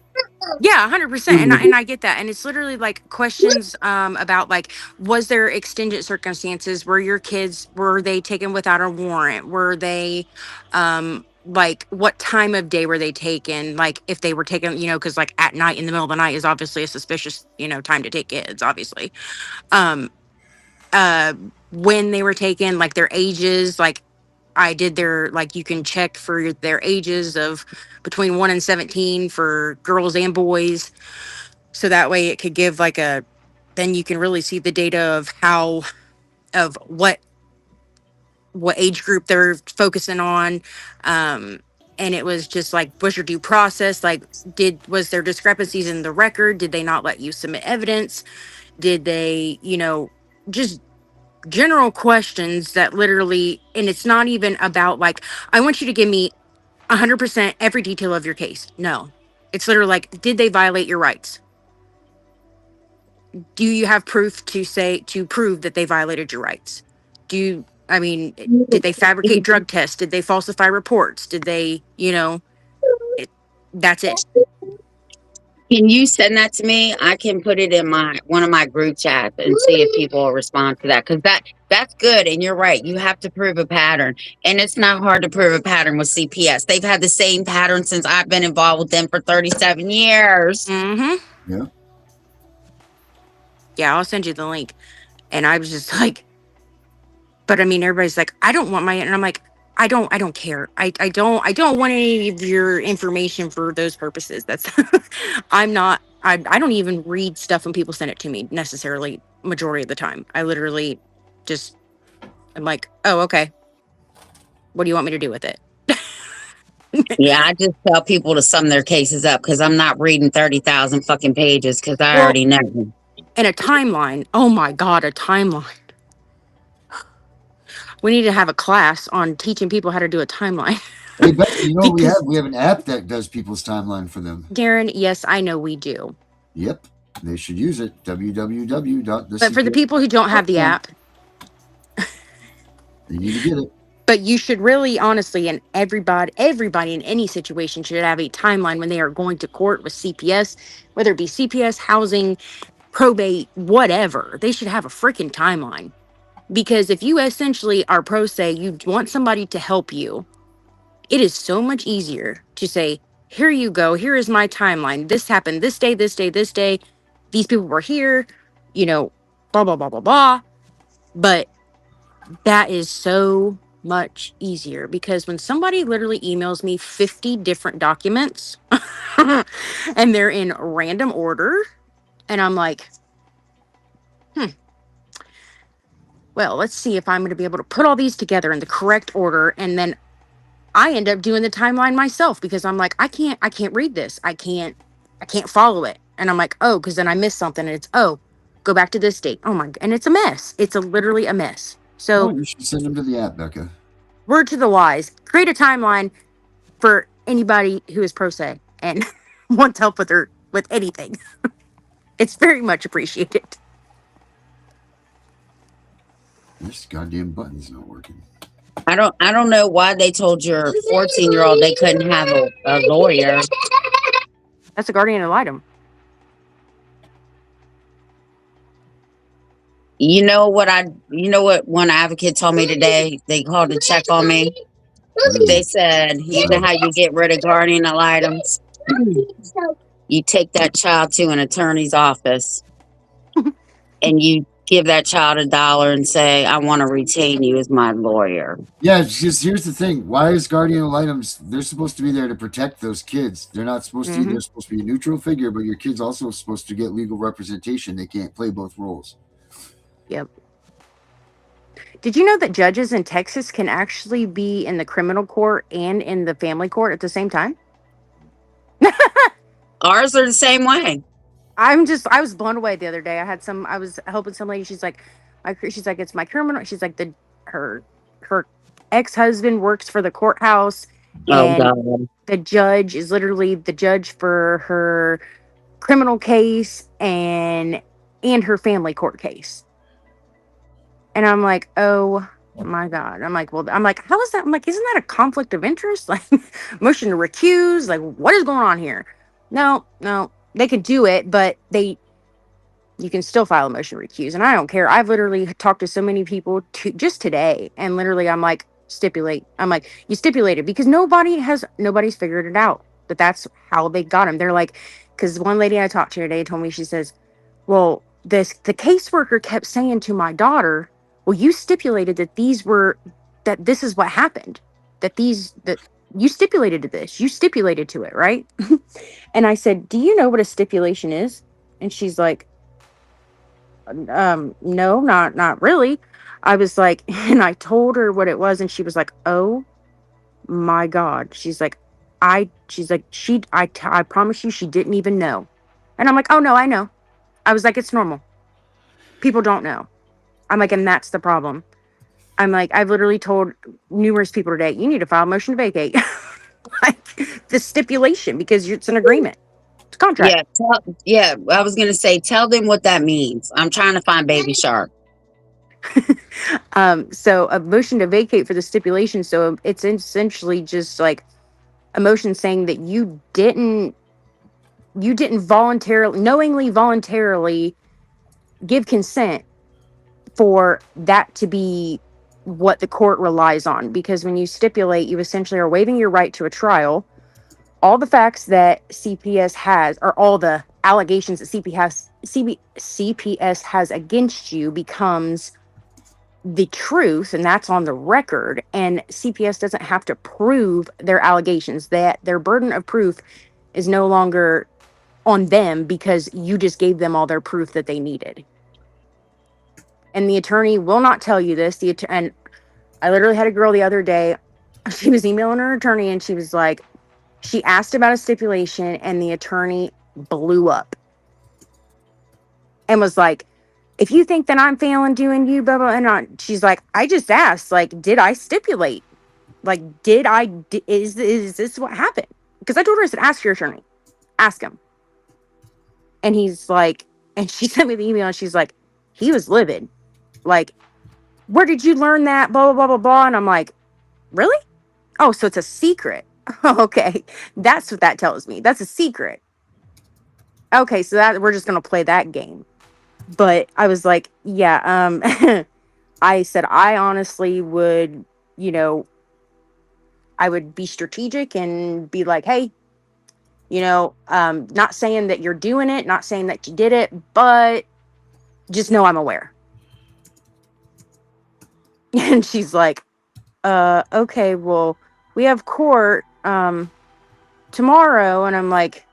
Speaker 5: Yeah, 100%. And I get that. And it's literally like questions about like, was there extended circumstances? Were they taken without a warrant? Were they like what time of day were they taken? Like if they were taken, because like at night in the middle of the night is obviously a suspicious, time to take kids, obviously. Um uh when they were taken, like their ages, like I did their, like you can check for their ages of between 1 and 17 for girls and boys, so that way it could give like a, then you can really see the data of how, of what age group they're focusing on. And it was just like, was your due process, like was there discrepancies in the record? Did they not let you submit evidence? Did they, just general questions that literally, and it's not even about like, I want you to give me 100% every detail of your case. No, it's literally like, did they violate your rights? Do you have proof to prove that they violated your rights? Did they fabricate drug tests? Did they falsify reports? Did they, that's it.
Speaker 4: Can you send that to me? I can put it in one of my group chats and see if people will respond to that. Because that's good. And you're right. You have to prove a pattern. And it's not hard to prove a pattern with CPS. They've had the same pattern since I've been involved with them for 37 years.
Speaker 5: Mm-hmm.
Speaker 3: Yeah.
Speaker 5: Yeah, I'll send you the link. And I was just like, but I mean, everybody's like, I don't want and I'm like, I don't care. I don't want any of your information for those purposes. That's, I don't even read stuff when people send it to me necessarily majority of the time. I literally just, I'm like, oh, okay. What do you want me to do with it?
Speaker 4: Yeah, I just tell people to sum their cases up because I'm not reading 30,000 fucking pages because I
Speaker 5: Well,
Speaker 4: already know.
Speaker 5: and a timeline. Oh my God, a timeline. We need to have a class on teaching people how to do a timeline.
Speaker 3: Hey, Becca, you know what we have?
Speaker 5: Because
Speaker 3: We have an app that does people's timeline for them.
Speaker 5: Darren, yes, I know we do.
Speaker 3: Yep. They should use it. www.thecps.com.
Speaker 5: But for the people who don't have the app,
Speaker 3: They need to get it.
Speaker 5: but you should really honestly, and everybody in any situation should have a timeline when they are going to court with CPS, whether it be CPS, housing, probate, whatever. They should have a freaking timeline. Because if you essentially are pro se, you want somebody to help you, it is so much easier to say, here you go, here is my timeline. This happened this day, this day, this day. These people were here, blah, blah, blah, blah, blah. But that is so much easier because when somebody literally emails me 50 different documents and they're in random order, and I'm like, well, let's see if I'm going to be able to put all these together in the correct order. And then I end up doing the timeline myself because I'm like, I can't read this. I can't follow it. And I'm like, oh, because then I missed something. And it's, oh, go back to this date. Oh my, and it's a mess. It's literally a mess. So
Speaker 3: Oh, you should send them to the app, Becca.
Speaker 5: word to the wise, create a timeline for anybody who is pro se and wants help with anything. It's very much appreciated.
Speaker 3: This goddamn button's not working.
Speaker 4: I don't know why they told your 14-year-old they couldn't have a lawyer.
Speaker 5: That's a guardian ad litem.
Speaker 4: You know what one advocate told me today? They called to check on me. They said, you know how you get rid of guardian ad litems? You take that child to an attorney's office and you give that child $1 and say, I want to retain you as my lawyer.
Speaker 3: Yeah, just here's the thing. Why is guardian ad litems? They're supposed to be there to protect those kids. They're not supposed to. They're supposed to be a neutral figure, but your kid's also supposed to get legal representation. They can't play both roles.
Speaker 5: Yep. Did you know that judges in Texas can actually be in the criminal court and in the family court at the same time?
Speaker 4: Ours are the same way.
Speaker 5: I was blown away the other day. I was helping some lady. She's like, it's my criminal. She's like, her ex-husband works for the courthouse,
Speaker 4: Oh
Speaker 5: and
Speaker 4: God.
Speaker 5: the judge is literally the judge for her criminal case and her family court case. And I'm like, oh my God. I'm like, how is that? I'm like, isn't that a conflict of interest? Like, motion to recuse? Like, what is going on here? No, they could do it, but you can still file a motion to recuse. And I don't care. I've literally talked to so many people just today. And literally, I'm like, stipulate. I'm like, you stipulated because nobody's figured it out. But that's how they got him. They're like, because one lady I talked to today told me, she says, well, the caseworker kept saying to my daughter, well, you stipulated that this is what happened. That you stipulated to this. You stipulated to it, right? And I said, do you know what a stipulation is? And she's like, no, not really. I was like, and I told her what it was, and she was like, oh my God. I promise you she didn't even know. And I'm like, oh no, I know. I was like, it's normal. People don't know. I'm like, and that's the problem. I'm like, I've literally told numerous people today, you need to file a motion to vacate. Like the stipulation, because it's an agreement. It's a contract.
Speaker 4: Yeah, I was gonna say, tell them what that means. I'm trying to find Baby Shark.
Speaker 5: So a motion to vacate for the stipulation. So it's essentially just like a motion saying that you didn't voluntarily give consent for that to be what the court relies on. Because when you stipulate, you essentially are waiving your right to a trial. All the facts that CPS has, or all the allegations that CPS has against you, becomes the truth, and that's on the record. And CPS doesn't have to prove their allegations. That their burden of proof is no longer on them because you just gave them all their proof that they needed. And the attorney will not tell you this. And I literally had a girl the other day. She was emailing her attorney, and she was like, she asked about a stipulation, and the attorney blew up and was like, if you think that I'm failing doing you, blah, blah, and she's like, I just asked, like, did I stipulate? Like, is this what happened? Because I told her, I said, ask your attorney. Ask him. And he's like, and she sent me the email, and she's like, he was livid. Like, where did you learn that? Blah, blah, blah, blah, blah. And I'm like, really? Oh, so it's a secret. Okay. That's what that tells me. That's a secret. Okay, so that we're just gonna play that game. But I was like, yeah, I said I honestly would, I would be strategic and be like, hey, not saying that you're doing it, not saying that you did it, but just know I'm aware. And she's like, okay, well, we have court tomorrow. And I'm like,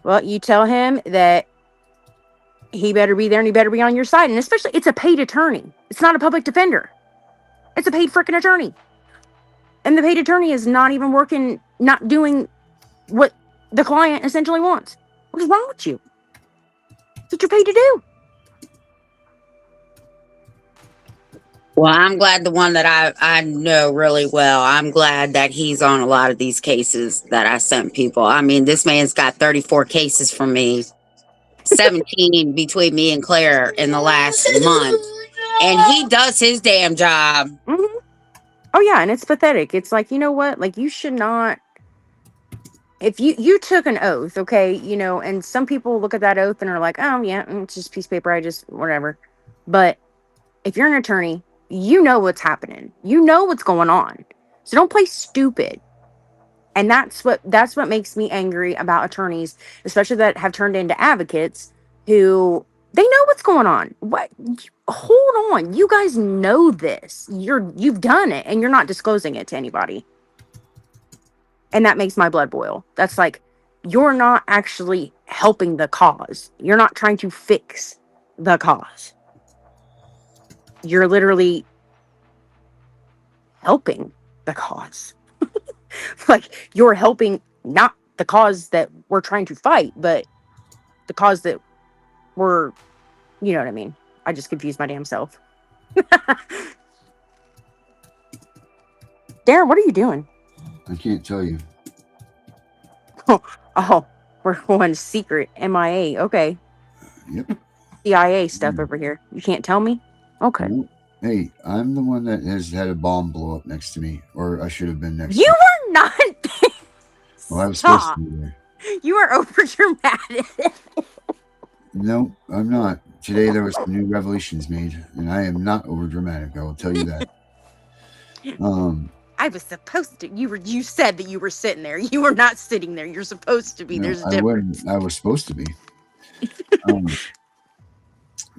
Speaker 5: well, you tell him that he better be there and he better be on your side. And especially, it's a paid attorney. It's not a public defender. It's a paid freaking attorney. And the paid attorney is not even working, not doing what the client essentially wants. What is wrong with you? That's what you're paid to do.
Speaker 4: Well, I'm glad the one that I know really well, I'm glad that he's on a lot of these cases that I sent people. I mean, this man's got 34 cases from me, 17 between me and Claire in the last month. And he does his damn job.
Speaker 5: Mm-hmm. Oh, yeah. And it's pathetic. It's like, you know what? Like, you should not. If you took an oath, okay, and some people look at that oath and are like, oh, yeah, it's just a piece of paper. Whatever. But if you're an attorney, you know what's happening. You know what's going on. So don't play stupid. And that's what makes me angry about attorneys, especially that have turned into advocates who they know what's going on. What? Hold on. You guys know this. You've done it and you're not disclosing it to anybody. And that makes my blood boil. That's like, you're not actually helping the cause. You're not trying to fix the cause. you're literally helping the cause. Like, you're helping not the cause that we're trying to fight, but the cause that we're, you know what I mean? I just confused my damn self. Darren, what are you doing?
Speaker 3: I can't tell you.
Speaker 5: Oh, we're going secret MIA. Okay.
Speaker 3: Yep.
Speaker 5: CIA stuff over here. You can't tell me? Okay.
Speaker 3: No. Hey, I'm the one that has had a bomb blow up next to me, or I should have been next
Speaker 5: You
Speaker 3: to.
Speaker 5: were not.
Speaker 3: Well, I was supposed to
Speaker 5: Stop.
Speaker 3: be there.
Speaker 5: You are over dramatic.
Speaker 3: No, I'm not. Today there was some new revelations made, and I am not over dramatic. I will tell you that.
Speaker 5: I was supposed to. You said that you were sitting there. You were not sitting there. You're supposed to be.
Speaker 3: No,
Speaker 5: There's a
Speaker 3: I
Speaker 5: difference.
Speaker 3: wasn't. I was supposed to be.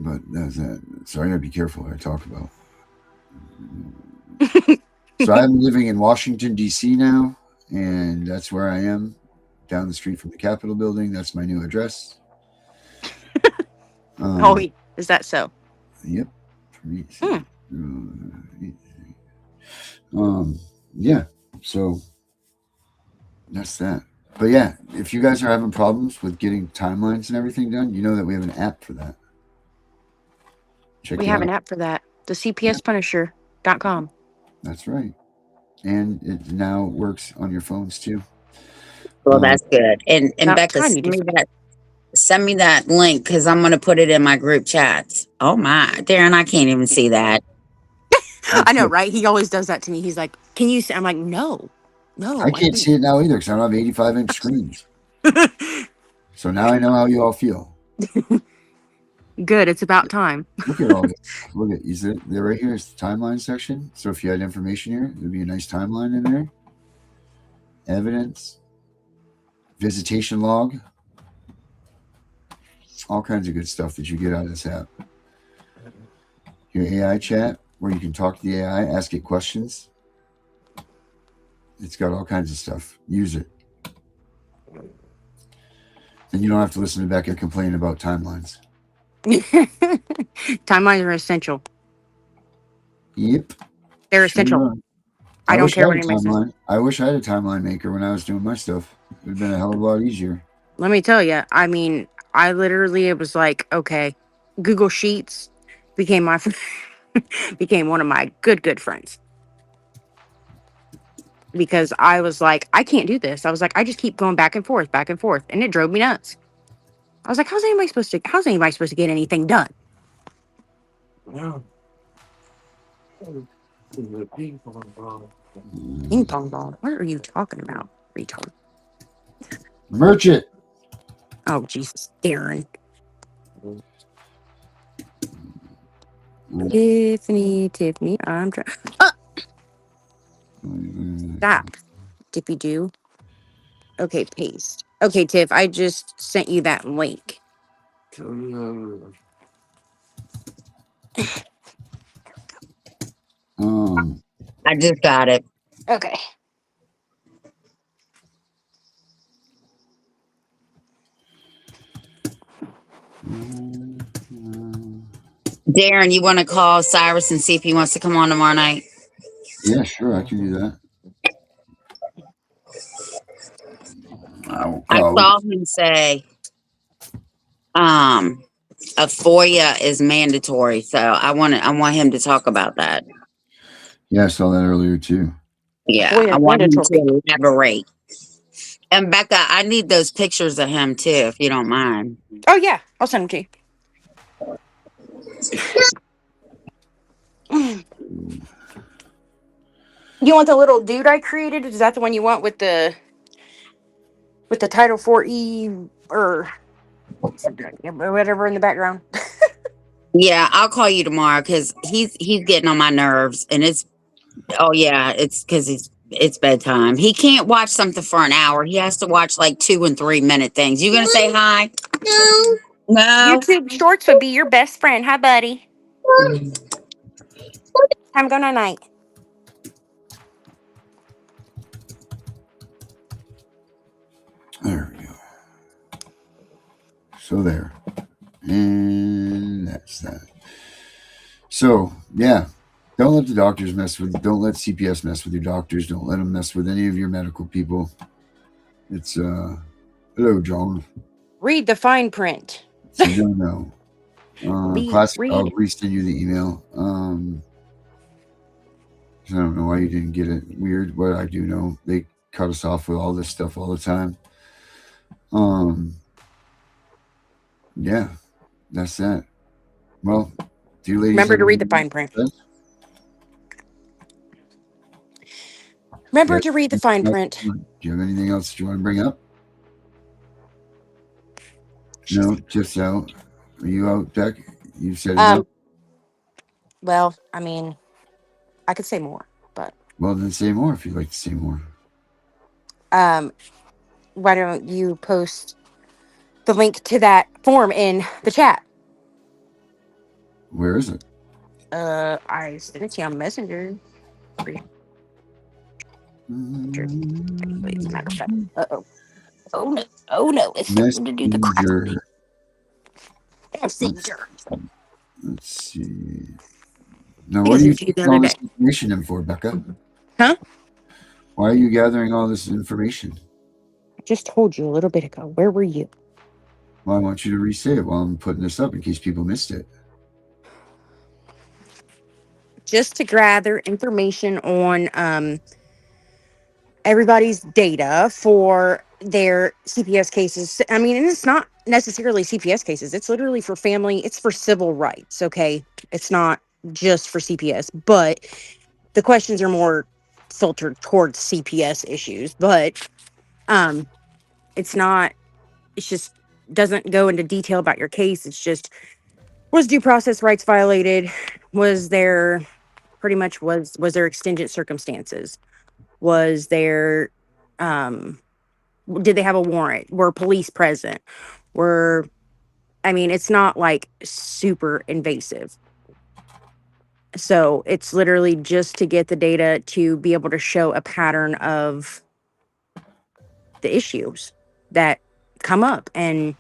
Speaker 3: But that's that. So I gotta be careful what I talk about. So I'm living in Washington, D.C. now, and that's where I am, down the street from the Capitol building. That's my new address.
Speaker 5: Oh, is that so?
Speaker 3: Yep. Yeah. So that's that. But yeah, if you guys are having problems with getting timelines and everything done, you know that we have an app for that. Check
Speaker 5: We
Speaker 3: it
Speaker 5: have
Speaker 3: out.
Speaker 5: an app for that. The CPS Punisher.com.
Speaker 3: That's right. And it now works on your phones too.
Speaker 4: Well, that's good. And
Speaker 5: About
Speaker 4: Becca,
Speaker 5: time you
Speaker 4: send me that link because I'm gonna put it in my group chats. Oh my, Darren, I can't even see that.
Speaker 5: I know, right? He always does that to me. He's like, "Can you see?" I'm like, "No, no."
Speaker 3: I can't see it now either because I don't have 85-inch screens. So now I know how you all feel.
Speaker 5: Good. It's about time.
Speaker 3: Look at all this. Look at there right here is the timeline section. So if you had information here, there'd be a nice timeline in there. Evidence, visitation log, all kinds of good stuff that you get out of this app. Your AI chat, where you can talk to the AI, ask it questions. It's got all kinds of stuff. Use it. And you don't have to listen to Becca complain about timelines.
Speaker 5: Timelines are essential.
Speaker 3: Yep.
Speaker 5: They're essential.
Speaker 3: Sure.
Speaker 5: I don't
Speaker 3: wish
Speaker 5: care
Speaker 3: I
Speaker 5: what
Speaker 3: had a
Speaker 5: anybody says.
Speaker 3: timeline. I wish I had a timeline maker when I was doing my stuff. It would have been a hell of a lot easier.
Speaker 5: Let me tell you. I mean, I literally, it was like, okay, Google Sheets became my became one of my good friends, because I was like, I can't do this. I was like, I just keep going back and forth, and it drove me nuts. I was like, how's anybody supposed to get anything done? Ping pong ball. What are you talking about, retard?
Speaker 3: Merchant.
Speaker 5: Oh, Jesus, Darren. Tiffany, I'm trying. Stop, Tiffy do. Okay, paste. Okay, Tiff, I just sent you that link.
Speaker 4: I just got it.
Speaker 5: Okay.
Speaker 4: Darren, you want to call Cyrus and see if he wants to come on tomorrow night?
Speaker 3: Yeah, sure, I can do that.
Speaker 4: I saw him say, a FOIA is mandatory, so I want him to talk about that.
Speaker 3: Yeah, I saw that earlier too.
Speaker 4: Yeah,
Speaker 5: FOIA
Speaker 4: I
Speaker 5: is
Speaker 4: want him
Speaker 5: mandatory.
Speaker 4: to elaborate. And Becca, I need those pictures of him too, if you don't mind.
Speaker 5: Oh yeah, I'll send them to you. You want the little dude I created? Is that the one you want with the Title 4E or whatever in the background?
Speaker 4: Yeah, I'll call you tomorrow because he's getting on my nerves, and it's because it's bedtime. He can't watch something for an hour. He has to watch like 2 and 3 minute things. You gonna say hi? No.
Speaker 5: YouTube Shorts would be your best friend. Hi, buddy. Time to go night.
Speaker 3: There we go. So there. And that's that. So yeah, don't let the doctors mess with. Don't let CPS mess with your doctors. Don't let them mess with any of your medical people. It's hello, John.
Speaker 5: Read the fine print.
Speaker 3: It's a no. Classic. I'll
Speaker 5: Read.
Speaker 3: resend you the email. I don't know why you didn't get it. Weird, but I do know they cut us off with all this stuff all the time. Yeah, that's that. Well, do you ladies
Speaker 5: Remember
Speaker 3: have
Speaker 5: to read the
Speaker 3: anything
Speaker 5: fine print.
Speaker 3: else?
Speaker 5: Remember
Speaker 3: Yeah.
Speaker 5: to read the fine print.
Speaker 3: Do you have anything else that you want to bring up? No, just out. Are you out, Beck? You said enough?
Speaker 5: Well, I mean, I could say more, but
Speaker 3: Well, then say more if you'd like to say more.
Speaker 5: why don't you post the link to that form in the chat?
Speaker 3: Where is it?
Speaker 5: I sent it to you on Messenger. Wait, matter of fact. Uh-oh. Oh no, it's starting to do the crackling. Messenger.
Speaker 3: Let's see. Now,
Speaker 5: I
Speaker 3: what are you
Speaker 5: sent you the
Speaker 3: taking
Speaker 5: other
Speaker 3: all
Speaker 5: day.
Speaker 3: this information in for, Becca?
Speaker 5: Huh?
Speaker 3: Why are you gathering all this information?
Speaker 5: I just told you a little bit ago. Where were you?
Speaker 3: Well, I want you to re-say it while I'm putting this up in case people missed it.
Speaker 5: Just to gather information on everybody's data for their CPS cases. I mean, and it's not necessarily CPS cases. It's literally for family. It's for civil rights. Okay. It's not just for CPS, but the questions are more filtered towards CPS issues, but it's not, it's just doesn't go into detail about your case. It's just, was due process rights violated? Was there was there extingent circumstances? Was there did they have a warrant? Were police present? I mean, it's not like super invasive. So it's literally just to get the data to be able to show a pattern of the issues that come up. And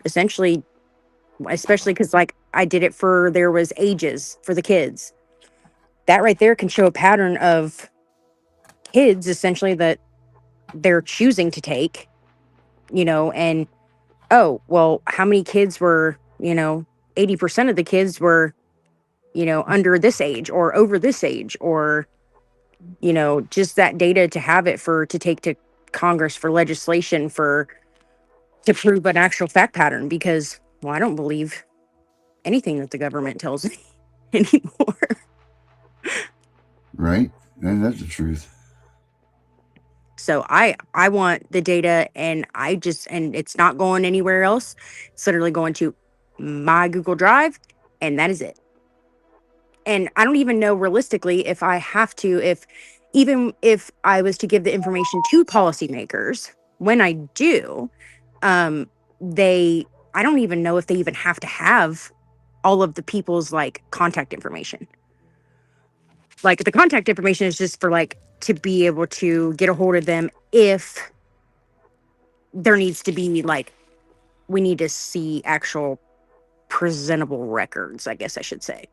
Speaker 5: essentially, especially because like I did it for, there was ages for the kids. That right there can show a pattern of kids essentially that they're choosing to take, and oh, well, how many kids were, 80% of the kids were, under this age or over this age, or, just that data to have it to take to Congress for legislation to prove an actual fact pattern, because, well, I don't believe anything that the government tells me anymore.
Speaker 3: Right? And that's the truth.
Speaker 5: So I want the data, and and it's not going anywhere else. It's literally going to my Google Drive, and that is it. And I don't even know realistically if I have to, even if I was to give the information to policymakers, when I do, I don't even know if they even have to have all of the people's like contact information. Like the contact information is just for like to be able to get a hold of them if there needs to be like, we need to see actual presentable records, I guess I should say.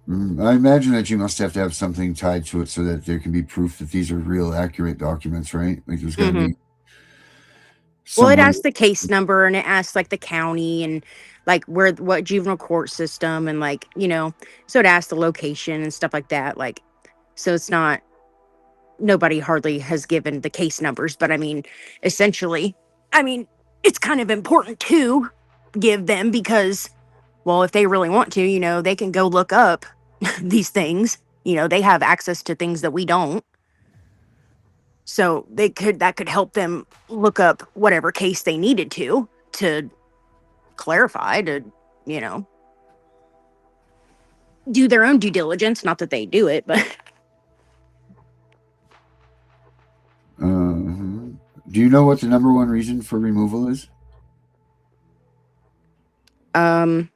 Speaker 3: I imagine that you must have to have something tied to it so that there can be proof that these are real, accurate documents, right? Like there's going to be.
Speaker 5: Well, it
Speaker 3: Someone,
Speaker 5: asks the case number, and it asks like the county and like what juvenile court system, and like, so it asks the location and stuff like that. Like, so it's not, nobody hardly has given the case numbers, but I mean, essentially, I mean, it's kind of important to give them because, well, if they really want to, they can go look up these things. They have access to things that we don't. So that could help them look up whatever case they needed to clarify, to, do their own due diligence. Not that they do it, but.
Speaker 3: Do you know what the number one reason for removal is?
Speaker 5: I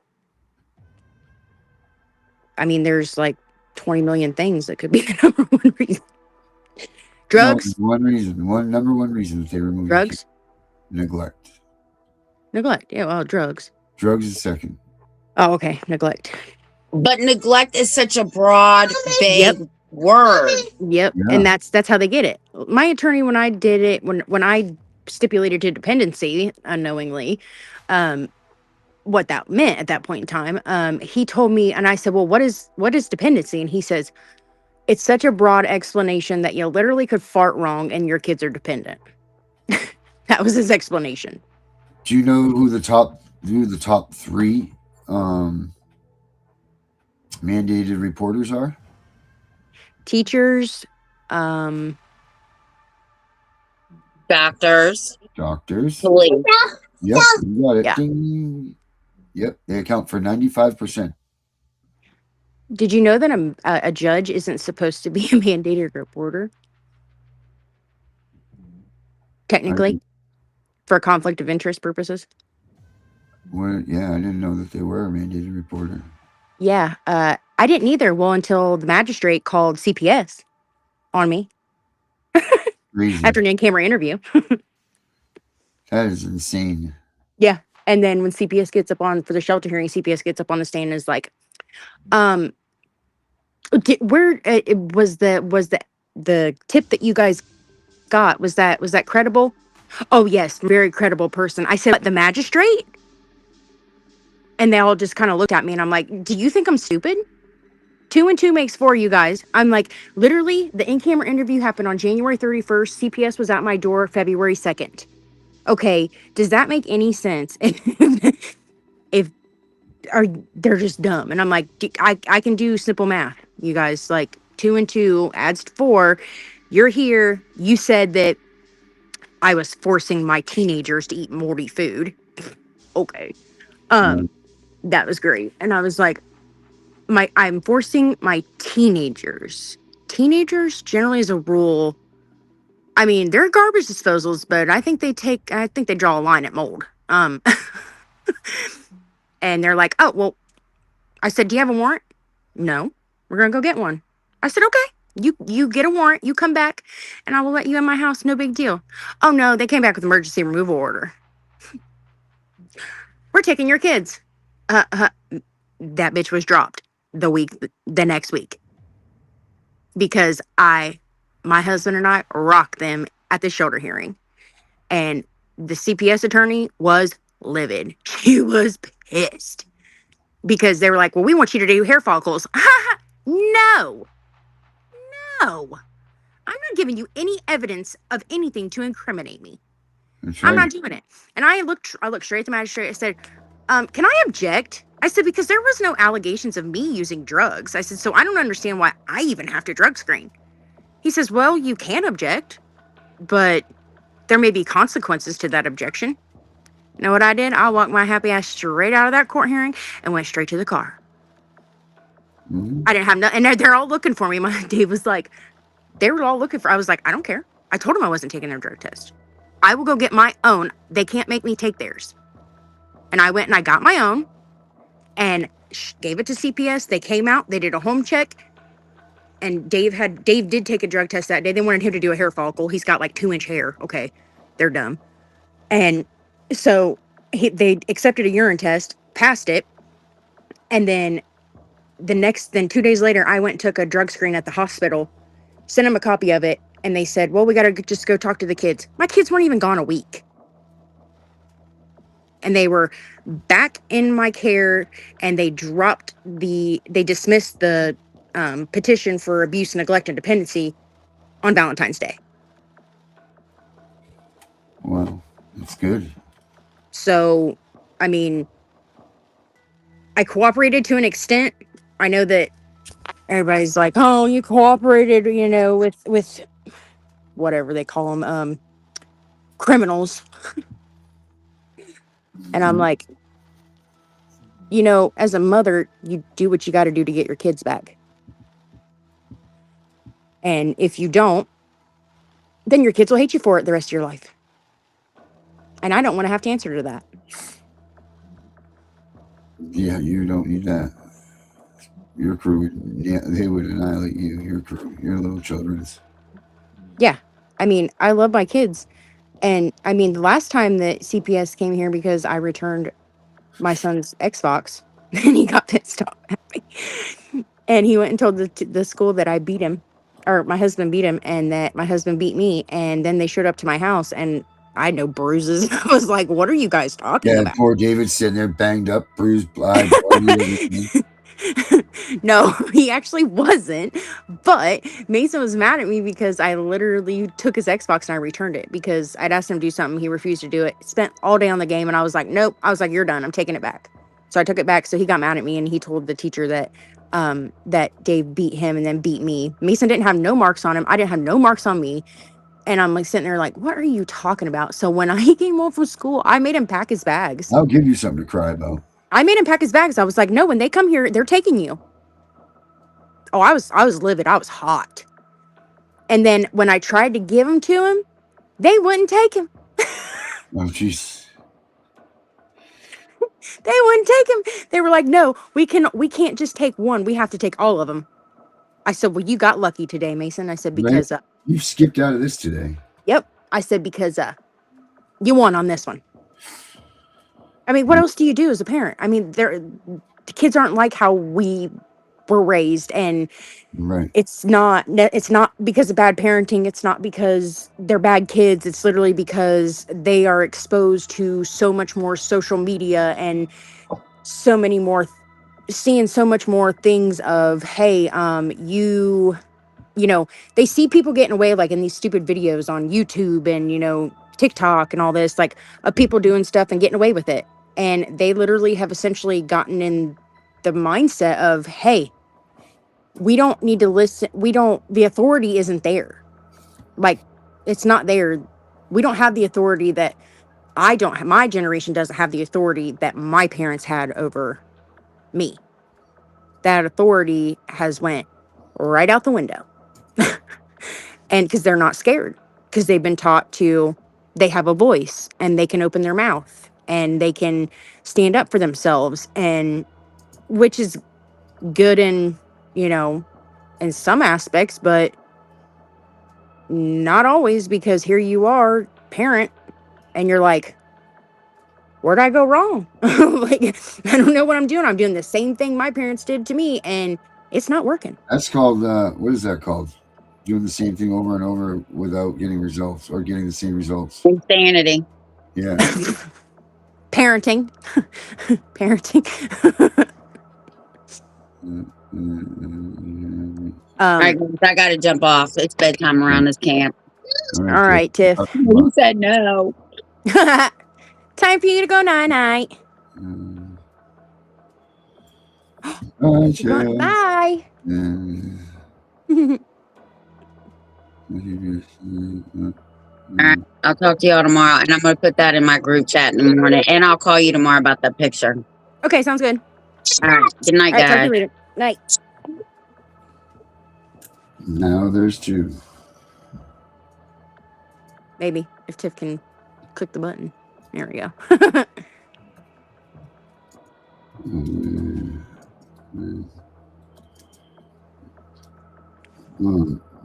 Speaker 5: mean, there's like 20 million things that could be the number one reason. Drugs?
Speaker 3: No, number one reason that they remove
Speaker 5: Drugs?
Speaker 3: Neglect.
Speaker 5: Neglect. Yeah, well, drugs.
Speaker 3: Drugs is second.
Speaker 5: Oh, okay. Neglect.
Speaker 4: But neglect is such a broad,
Speaker 5: Yep.
Speaker 4: vague word.
Speaker 5: Yep.
Speaker 3: Yeah.
Speaker 5: And that's how they get it. My attorney, when I did it, when I stipulated to dependency unknowingly, what that meant at that point in time, he told me, and I said, well, what is dependency? And he says, it's such a broad explanation that you literally could fart wrong and your kids are dependent. That was his explanation.
Speaker 3: Do you know who the top three mandated reporters are?
Speaker 5: Teachers, um,
Speaker 4: Doctors,
Speaker 3: Doctors.
Speaker 4: police.
Speaker 3: Yep, you got it.
Speaker 5: yeah.
Speaker 3: Ding. Yep, they account for 95%.
Speaker 5: Did you know that a judge isn't supposed to be a mandated reporter? Technically, for conflict of interest purposes.
Speaker 3: Yeah, I didn't know that they were a mandated reporter.
Speaker 5: Yeah, I didn't either. Well, until the magistrate called CPS on me
Speaker 3: Crazy.
Speaker 5: after an in-camera interview.
Speaker 3: That is insane.
Speaker 5: Yeah, and then when CPS gets up on for the shelter hearing, CPS gets up on the stand and is like, um, where it was the tip that you guys got, was that credible? Oh yes, very credible person. I said, "What, the magistrate?" And they all just kind of looked at me, and I'm like, "Do you think I'm stupid? 2 and 2 makes 4, you guys." I'm like, literally, the in-camera interview happened on January 31st. CPS was at my door February 2nd. Okay, does that make any sense? If are they're just dumb, and I'm like, I can do simple math, you guys. Like 2 and 2 adds 4. You're here. You said that I was forcing my teenagers to eat moldy food. Okay,
Speaker 3: Right.
Speaker 5: that was great, and I was like, I'm forcing my teenagers. Teenagers generally, as a rule, I mean, they're garbage disposals, but I think they draw a line at mold. And they're like, oh well. I said, do you have a warrant? No. We're gonna go get one. I said, okay. You get a warrant. You come back, and I will let you in my house. No big deal. Oh no, they came back with emergency removal order. We're taking your kids. That bitch was dropped the next week because my husband and I rocked them at the shoulder hearing, and the CPS attorney was livid. She was pissed because they were like, well, we want you to do hair follicles. No, no, I'm not giving you any evidence of anything to incriminate me.
Speaker 3: That's
Speaker 5: I'm
Speaker 3: right.
Speaker 5: not doing it. And I looked straight at the magistrate. I said, can I object? I said, because there was no allegations of me using drugs. I said, so I don't understand why I even have to drug screen. He says, well, you can object, but there may be consequences to that objection. You know what I did? I walked my happy ass straight out of that court hearing and went straight to the car.
Speaker 3: Mhm.
Speaker 5: I didn't have no, and they're all looking for me. My Dave was like, they were all looking for. I was like, I don't care. I told them I wasn't taking their drug test. I will go get my own. They can't make me take theirs. And I went and I got my own and gave it to CPS. They came out. They did a home check. And Dave did take a drug test that day. They wanted him to do a hair follicle. He's got like 2-inch hair. Okay, they're dumb. And so they accepted a urine test, passed it, and then 2 days later, I went and took a drug screen at the hospital, sent them a copy of it, and they said, well, we got to just go talk to the kids. My kids weren't even gone a week. And they were back in my care, and they dismissed the petition for abuse, neglect, and dependency on Valentine's Day.
Speaker 3: Wow, that's good.
Speaker 5: So, I mean, I cooperated to an extent. I know that everybody's like, oh, you cooperated, with whatever they call them, criminals. And I'm like, as a mother, you do what you got to do to get your kids back. And if you don't, then your kids will hate you for it the rest of your life. And I don't want to have to answer to that.
Speaker 3: Yeah, you don't need that. Your crew, yeah, they would annihilate you. Your crew, your little children's.
Speaker 5: Yeah. I mean, I love my kids. And I mean, the last time that CPS came here because I returned my son's Xbox, And he got pissed off at me. And he went and told the school that I beat him, or my husband beat him, and that my husband beat me. And then they showed up to my house, and I had no bruises. I was like, "What are you guys talking
Speaker 3: Yeah,
Speaker 5: about?"
Speaker 3: poor David's sitting there banged up, bruised, bloody, everything.
Speaker 5: No, he actually wasn't. But Mason was mad at me because I literally took his Xbox and I returned it because I'd asked him to do something. He refused to do it. Spent all day on the game, and I was like, "Nope." I was like, "You're done. I'm taking it back." So I took it back. So he got mad at me, and he told the teacher that that Dave beat him and then beat me. Mason didn't have no marks on him. I didn't have no marks on me. And I'm like sitting there like, "What are you talking about?" So when I came home from school, I made him pack his bags.
Speaker 3: I'll give you something to cry about.
Speaker 5: I made him pack his bags. I was like, "No, when they come here, they're taking you." Oh, I was livid. I was hot. And then when I tried to give him to him, they wouldn't take him.
Speaker 3: Oh, jeez.
Speaker 5: They wouldn't take him. They were like, "No, we can't just take one. We have to take all of them." I said, "Well, you got lucky today, Mason." I said,
Speaker 3: Right?
Speaker 5: "Because
Speaker 3: You've skipped out of this today.
Speaker 5: yep." I said, "Because you won on this one." I mean, what else do you do as a parent? I mean, the kids aren't like how we were raised, and
Speaker 3: Right.
Speaker 5: it's not because of bad parenting. It's not because they're bad kids. It's literally because they are exposed to so much more social media and so many more seeing so much more things of, hey, you know, they see people getting away like in these stupid videos on YouTube and, TikTok and all this, like, of people doing stuff and getting away with it. And they literally have essentially gotten in the mindset of, hey, we don't need to listen. The authority isn't there. Like, it's not there. We don't have the authority that I don't have. My generation doesn't have the authority that my parents had over me. That authority has went right out the window. And because they're not scared, because they've been taught to, they have a voice and they can open their mouth and they can stand up for themselves, and which is good in some aspects, but not always, because here you are, parent, and you're like, where'd I go wrong? Like, I don't know what I'm doing. I'm doing the same thing my parents did to me, and it's not working.
Speaker 3: That's called, what is that called? Doing the same thing over and over without getting results or getting the same results.
Speaker 4: Insanity.
Speaker 3: Yeah.
Speaker 5: Parenting. Parenting.
Speaker 4: All right, guys, I got to jump off. It's bedtime around this camp.
Speaker 5: All right, Tiff.
Speaker 4: You said no.
Speaker 5: Time for you to go night-night. Bye.
Speaker 4: All right, I'll talk to y'all tomorrow, and I'm going to put that in my group chat in the morning, and I'll call you tomorrow about that picture.
Speaker 5: Okay, sounds good.
Speaker 4: All right, good night,
Speaker 5: All right, talk to
Speaker 4: guys.
Speaker 5: you later. Night.
Speaker 3: Now there's two.
Speaker 5: Maybe if Tiff can click the button. There we go.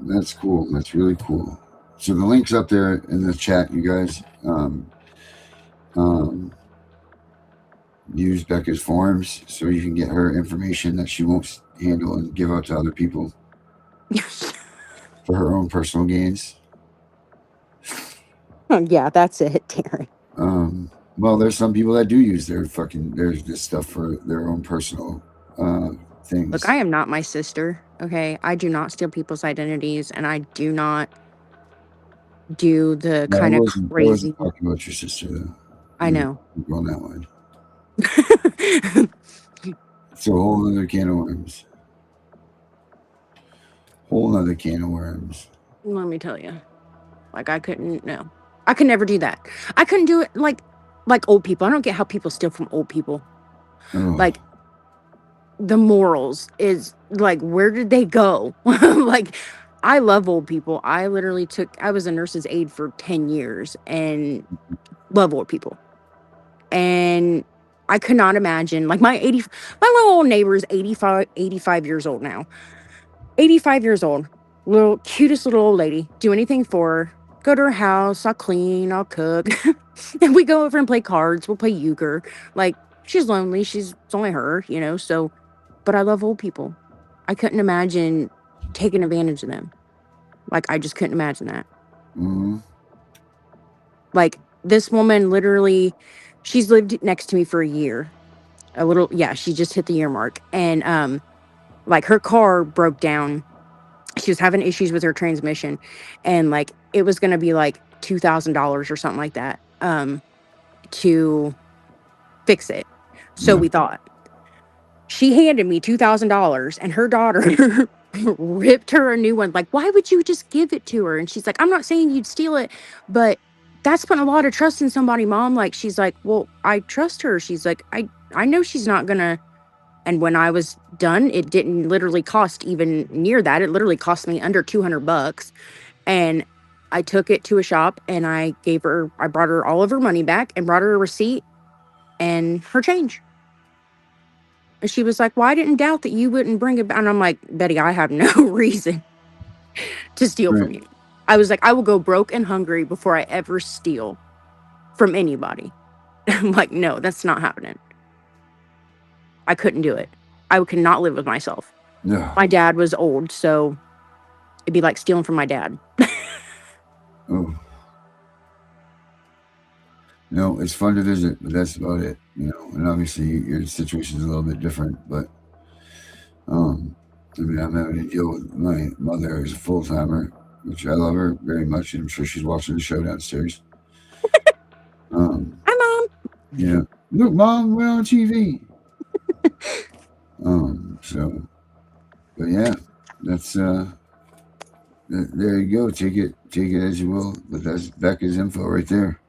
Speaker 3: That's cool. That's really cool. So the link's up there in the chat, you guys. Use Becca's forms so you can get her information that she won't handle and give out to other people for her own personal gains.
Speaker 5: Yeah, that's it, Terry.
Speaker 3: Well, there's some people that do use there's this stuff for their own personal things.
Speaker 5: Look, I am not my sister. Okay, I do not steal people's identities, and I do not do the kind of
Speaker 3: I
Speaker 5: crazy.
Speaker 3: wasn't talking about your sister, though.
Speaker 5: I know.
Speaker 3: Going that way. It's a whole other can of worms. Whole other can of worms.
Speaker 5: Let me tell you, like, I could never do that. I couldn't do it like old people. I don't get how people steal from old people.
Speaker 3: Oh.
Speaker 5: Like, the morals is like, where did they go? Like, I love old people. I was a nurse's aide for 10 years and love old people. And I could not imagine, like, my little old neighbor is 85 years old now. 85 years old. Little cutest little old lady. Do anything for her. Go to her house. I'll clean. I'll cook. And we go over and play cards. We'll play euchre. Like, she's lonely. It's only her, you know. So, but I love old people. I couldn't imagine taking advantage of them. Like I just couldn't imagine that.
Speaker 3: Mm-hmm.
Speaker 5: Like this woman literally, she's lived next to me for a year. A little, yeah, she just hit the year mark. And like her car broke down. She was having issues with her transmission, and like it was gonna be like $2,000 or something like that to fix it. So
Speaker 3: Yeah.
Speaker 5: we thought. She handed me $2,000 and her daughter ripped her a new one. Like, why would you just give it to her? And she's like, I'm not saying you'd steal it, but that's putting a lot of trust in somebody, mom. Like, she's like, well, I trust her. She's like, I know she's not gonna. And when I was done, it didn't literally cost even near that. It literally cost me under $200. And I took it to a shop and I brought her all of her money back and brought her a receipt and her change. And she was like, well, I didn't doubt that you wouldn't bring it back. And I'm like, Betty, I have no reason to steal
Speaker 3: Right.
Speaker 5: from you. I was like, I will go broke and hungry before I ever steal from anybody. I'm like, no, that's not happening. I couldn't do it. I could not live with myself.
Speaker 3: Yeah.
Speaker 5: My dad was old, so it'd be like stealing from my dad.
Speaker 3: Oh. No, it's fun to visit, but that's about it. You know, and obviously your situation is a little bit different, but I mean, I'm having to deal with my mother as a full timer, which I love her very much, and I'm sure she's watching the show downstairs.
Speaker 5: Hi, Mom.
Speaker 3: Yeah, look, Mom, we're on TV. So, but yeah, that's there you go. Take it as you will. But that's Becca's info right there.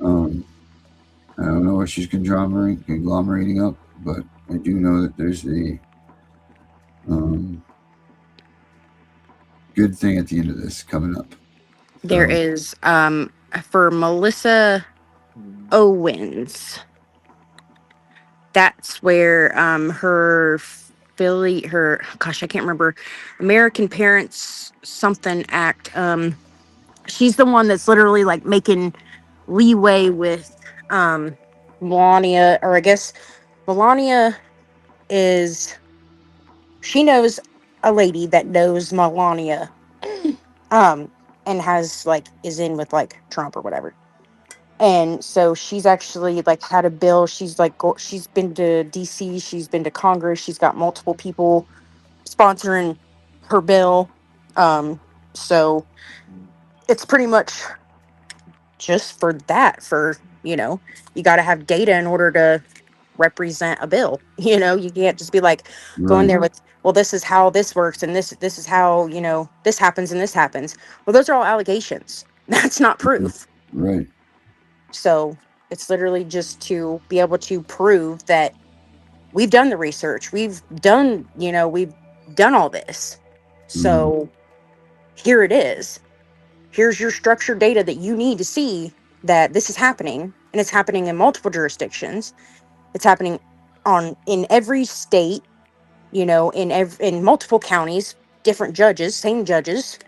Speaker 3: I don't know what she's conglomerating up, but I do know that there's a good thing at the end of this coming up.
Speaker 5: There is for Melissa Owens. That's where her gosh, I can't remember, American Parents something Act. She's the one that's literally like making leeway with Melania, or I guess Melania is, she knows a lady that knows Melania, and has like is in with like Trump or whatever. And so she's actually like had a bill. She's like she's been to DC, she's been to Congress, she's got multiple people sponsoring her bill. So it's pretty much just for that, for, you know, you got to have data in order to represent a bill. You know, you can't just be like going
Speaker 3: Right.
Speaker 5: there with, well, this is how this works and this is how, you know, this happens and this happens. Well, those are all allegations. That's not proof.
Speaker 3: Right.
Speaker 5: So it's literally just to be able to prove that we've done the research, we've done, you know, we've done all this. So here it is. Here's your structured data that you need to see that this is happening, and it's happening in multiple jurisdictions. It's happening in every state, you know, in multiple counties, different judges, same judges.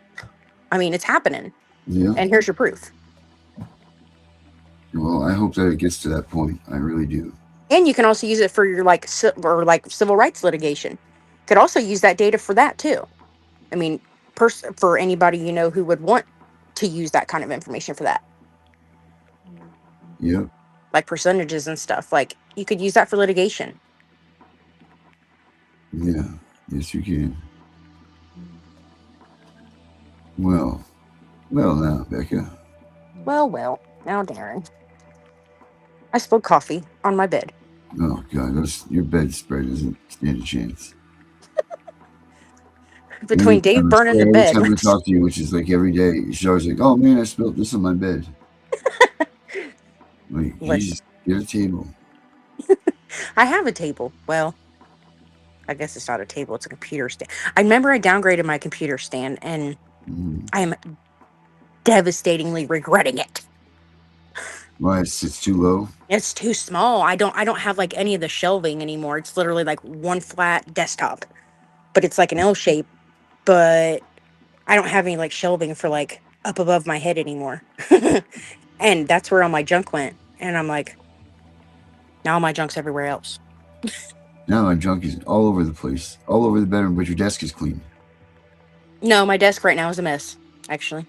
Speaker 5: I mean, it's happening.
Speaker 3: Yeah.
Speaker 5: And here's your proof.
Speaker 3: Well, I hope that it gets to that point. I really do.
Speaker 5: And you can also use it for your like civil rights litigation. Could also use that data for that too. I mean, for anybody, you know, who would want to use that kind of information for that,
Speaker 3: Yep.
Speaker 5: like percentages and stuff. Like you could use that for litigation.
Speaker 3: Yeah. Yes, you can. Well now, Becca.
Speaker 5: Well, now, Darren, I spilled coffee on my bed.
Speaker 3: Oh God, your bedspread doesn't stand a chance.
Speaker 5: Between Dave burning the
Speaker 3: Every
Speaker 5: bed.
Speaker 3: time I talk to you, which is like every day, she's always like, "Oh man, I spilled this on my bed." Like, Jesus, get a table.
Speaker 5: I have a table. Well, I guess it's not a table, it's a computer stand. I remember I downgraded my computer stand and I am devastatingly regretting it.
Speaker 3: Why? It's too low.
Speaker 5: It's too small. I don't have like any of the shelving anymore. It's literally like one flat desktop, but it's like an L shape, but I don't have any like shelving for like up above my head anymore. And that's where all my junk went. And I'm like, Now my junk's everywhere else.
Speaker 3: Now my junk is all over the place, all over the bedroom, but your desk is clean.
Speaker 5: No, my desk right now is a mess, actually.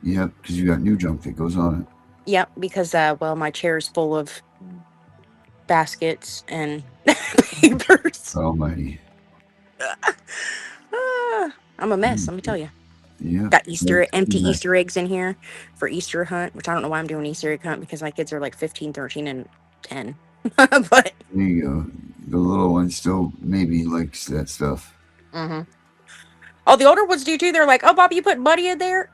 Speaker 3: Yep, because you got new junk that goes on it.
Speaker 5: Yep, because well, my chair is full of baskets and papers.
Speaker 3: Almighty.
Speaker 5: I'm a mess, let me tell you.
Speaker 3: Yeah.
Speaker 5: Got empty Easter eggs in here for Easter hunt, which I don't know why I'm doing Easter egg hunt because my kids are like 15, 13, and 10. But
Speaker 3: there you go. The little one still maybe likes that stuff.
Speaker 5: Oh, the older ones do too. They're like, "Oh, Bob, you put Buddy in there."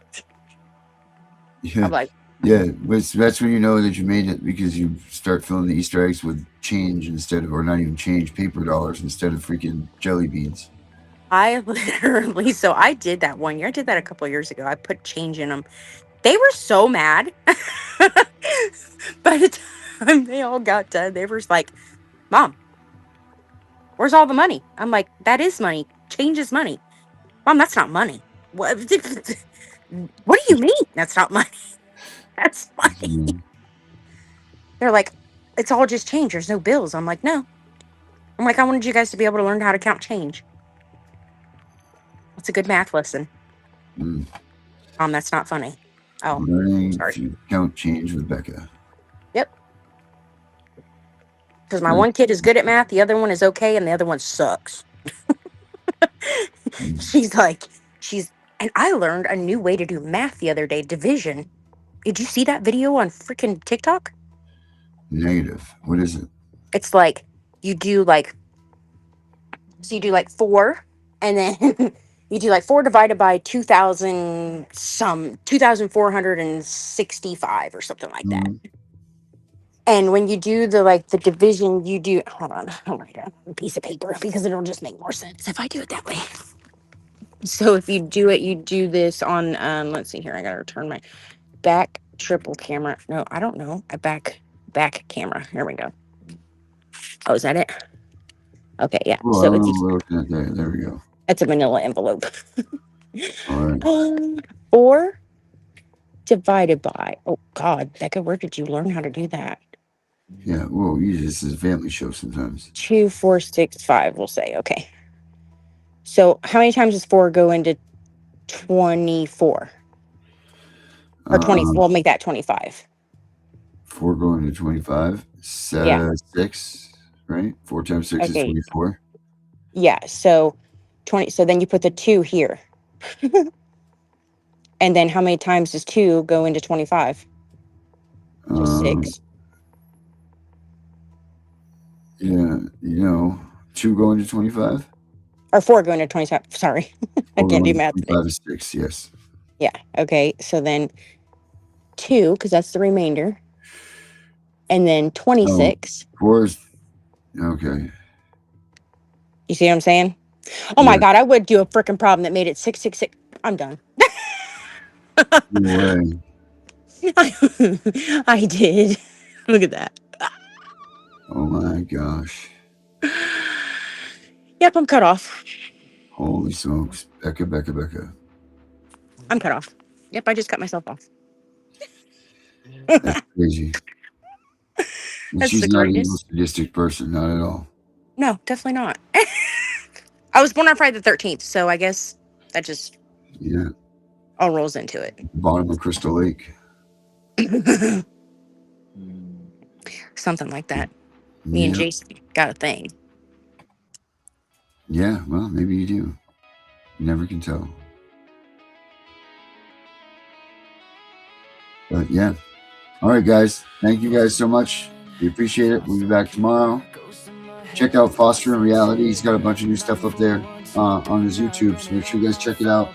Speaker 3: Yeah.
Speaker 5: I'm like,
Speaker 3: yeah, but that's when you know that you made it, because you start filling the Easter eggs with change or not even change, paper dollars instead of freaking jelly beans.
Speaker 5: I literally, so I did that one year. I did that a couple of years ago. I put change in them. They were so mad. By the time they all got done, they were like, "Mom, where's all the money?" I'm like, "That is money. Change is money." "Mom, that's not money." What? What do you mean that's not money? That's money.
Speaker 3: Mm-hmm.
Speaker 5: They're like, "It's all just change. There's no bills." I'm like, "No." I'm like, "I wanted you guys to be able to learn how to count change. It's a good math lesson." That's not funny. Oh,
Speaker 3: Learning
Speaker 5: sorry.
Speaker 3: to count change with Becca.
Speaker 5: Yep. Because my one kid is good at math, the other one is okay, and the other one sucks. And I learned a new way to do math the other day, division. Did you see that video on freaking TikTok?
Speaker 3: Negative. What is it?
Speaker 5: It's like you do like 4, and then you do like 4 divided by 2,465 or something like that. And when you do the division, you do, hold on, I'll write it on a piece of paper because it'll just make more sense if I do it that way. So if you do it, you do this on, let's see here, I gotta return my back triple camera. No, I don't know. A back camera. Here we go. Oh, is that it? Okay, yeah.
Speaker 3: Oh,
Speaker 5: So
Speaker 3: we're looking at that. There we go.
Speaker 5: It's a manila envelope.
Speaker 3: All right.
Speaker 5: 4 divided by, oh God, Becca, where did you learn how to do that?
Speaker 3: Yeah, well, usually this is a family show sometimes.
Speaker 5: 2,465, we'll say. Okay. So how many times does 4 go into 24? Or 20, we'll make that 25.
Speaker 3: 4 going to 25. 6, right? 4 times 6 is 24.
Speaker 5: Yeah, so 20. So then you put the 2 here. And then how many times does 2 go into 25? Just 6.
Speaker 3: Yeah, 2 going to 25?
Speaker 5: Or 4 going to 25. Sorry. I can't do math.
Speaker 3: 5 is 6, yes.
Speaker 5: Yeah, okay. So then 2, because that's the remainder. And then 26.
Speaker 3: 4 is, okay.
Speaker 5: You see what I'm saying? Oh my God, I would do a freaking problem that made it 666. I'm done.
Speaker 3: No way.
Speaker 5: I did. Look at that.
Speaker 3: Oh my gosh.
Speaker 5: Yep, I'm cut off.
Speaker 3: Holy smokes. Becca.
Speaker 5: I'm cut off. Yep, I just cut myself off.
Speaker 3: That's crazy.
Speaker 5: That's
Speaker 3: she's
Speaker 5: the
Speaker 3: not
Speaker 5: greatness.
Speaker 3: an evil, sadistic person, not at all.
Speaker 5: No, definitely not. I was born on Friday the 13th, so I guess that just all rolls into it.
Speaker 3: Bottom of Crystal Lake.
Speaker 5: Something like that. Me and Jason got a thing.
Speaker 3: Yeah, well, maybe you do. You never can tell. But yeah. All right, guys. Thank you guys so much. We appreciate it. We'll be back tomorrow. Check out Foster in Reality. He's got a bunch of new stuff up there on his YouTube, so make sure you guys check it out.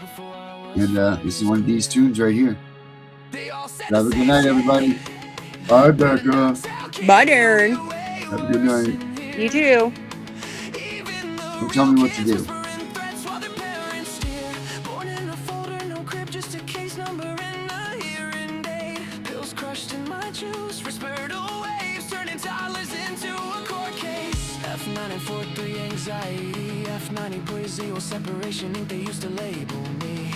Speaker 3: And this is one of these tunes right here. Have a good night, everybody. Bye, Becca.
Speaker 5: Bye, Darren.
Speaker 3: Have a good night.
Speaker 5: You too.
Speaker 3: Don't tell me what to do.
Speaker 2: F90 poesia separation ink they used to label me.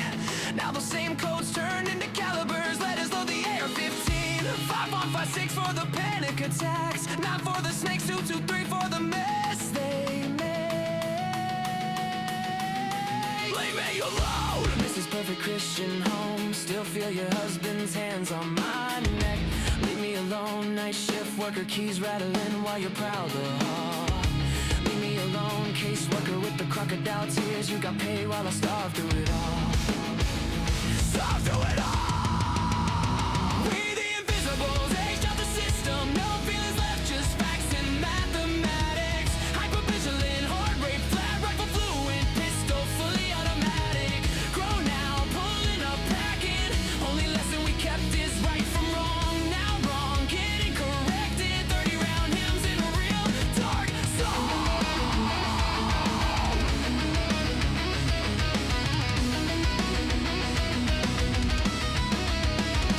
Speaker 2: Now the same codes turned into calibers, letters load the AR-15. 5 on 5 6 for the panic attacks, 9 for the snakes, 2 2 3 for the mess they made. Leave me alone. Mrs. Perfect Christian Home, still feel your husband's hands on my neck. Leave me alone. Night shift worker, keys rattling while you're proud of her. Leave me alone. Caseworker with the crocodile tears, you got paid while I starved through it all. Starved through it all. We the invisibles, aged out the system. No feelings left, just facts and mathematics. Hypervigilant, heart rate, flat rifle, fluent, pistol, fully automatic. Grown now, pulling up, packing. Only lesson we kept is right from wrong. Now wrong, getting corrected. 30-round hymns in a real dark song.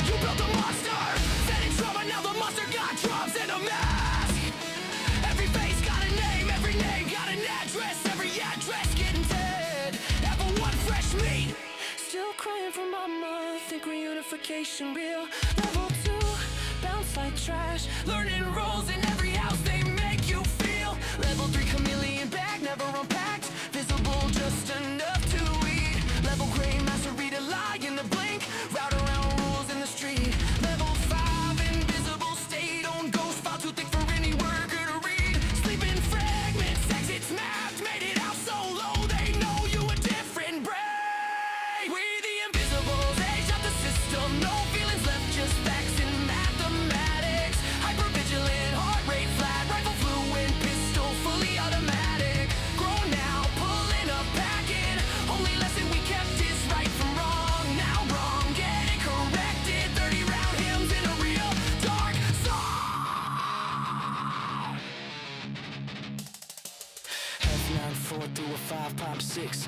Speaker 2: You built a monster, set in trauma, now the monster got drums and a mask. Every face got a name, every name got an address, every address getting dead. Ever one fresh meat, still crying for mama, think reunification real. Level 2, bounce like trash, learning roles in every house they make you feel. Level 3, chameleon bag, never unpacked, visible just enough to eat. Level gray master, read a lie in the blink, route around rules in the street. Level 5, invisible state, own ghost file too thick for any worker to read. Sleeping fragments, exits mapped, made it out so low they know you a different breed. We the invisibles, age out the system, no feelings left, just facts and mathematics. Hypervigilant, heart rate flat, rifle fluent, pistol fully automatic. Grown now, pulling up, packing. Only lesson we kept is right from wrong. Now wrong, getting corrected. 30-round hymns in a real dark song. F94 through a 5 pop 6,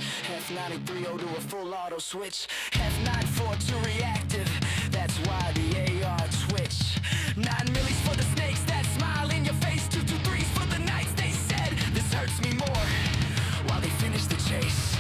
Speaker 2: F93 to a full auto switch, F94 to reactive, that's why the AR twitch. 9 millis for the snakes that smile in your face, 2 2 3s for the nights they said this hurts me more, while they finish the chase.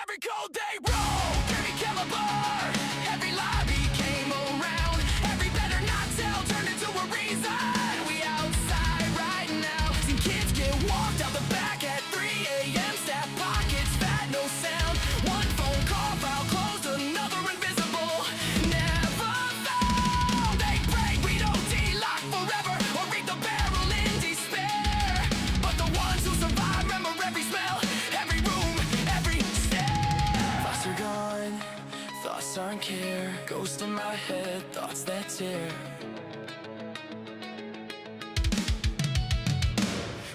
Speaker 2: Every cold day rolled, every caliber, every lobby came around, every better not tell turned into a reason. We outside right now, seen kids get walked out the back at 3 a.m. Staff pockets, fat, no sound. One phone call, file closed, another invisible. Never found. They pray we don't de-lock forever or read the barrel in despair. But the ones who survive remember every smell, every room, every stare. Thoughts are gone, thoughts aren't care. Ghost in my head, thoughts that tear.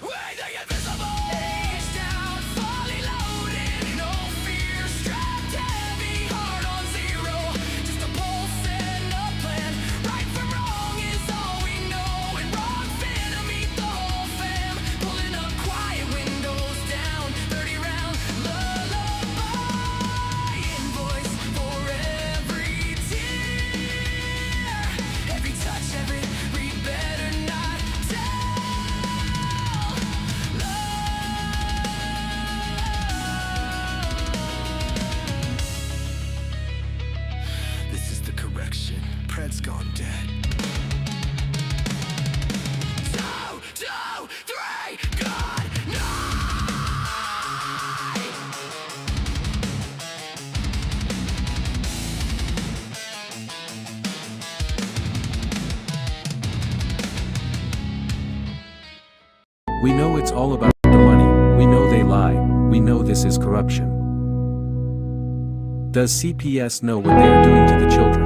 Speaker 2: We're the invisible. Aged out, fully loaded, no fear, strapped heavy, heart on zero. Just a pulse and a plan. Right from wrong is all we know, and wrong fit to meet the whole fam. Pulling up quiet, windows down, 30-round lullaby. Invoice for every tear, every touch, every read better not tell. This is the correction. Pred's gone dead. 2 2 3, good night.
Speaker 6: We know it's all about the money, we know they lie, we know this is corruption. Does CPS know what they are doing to the children?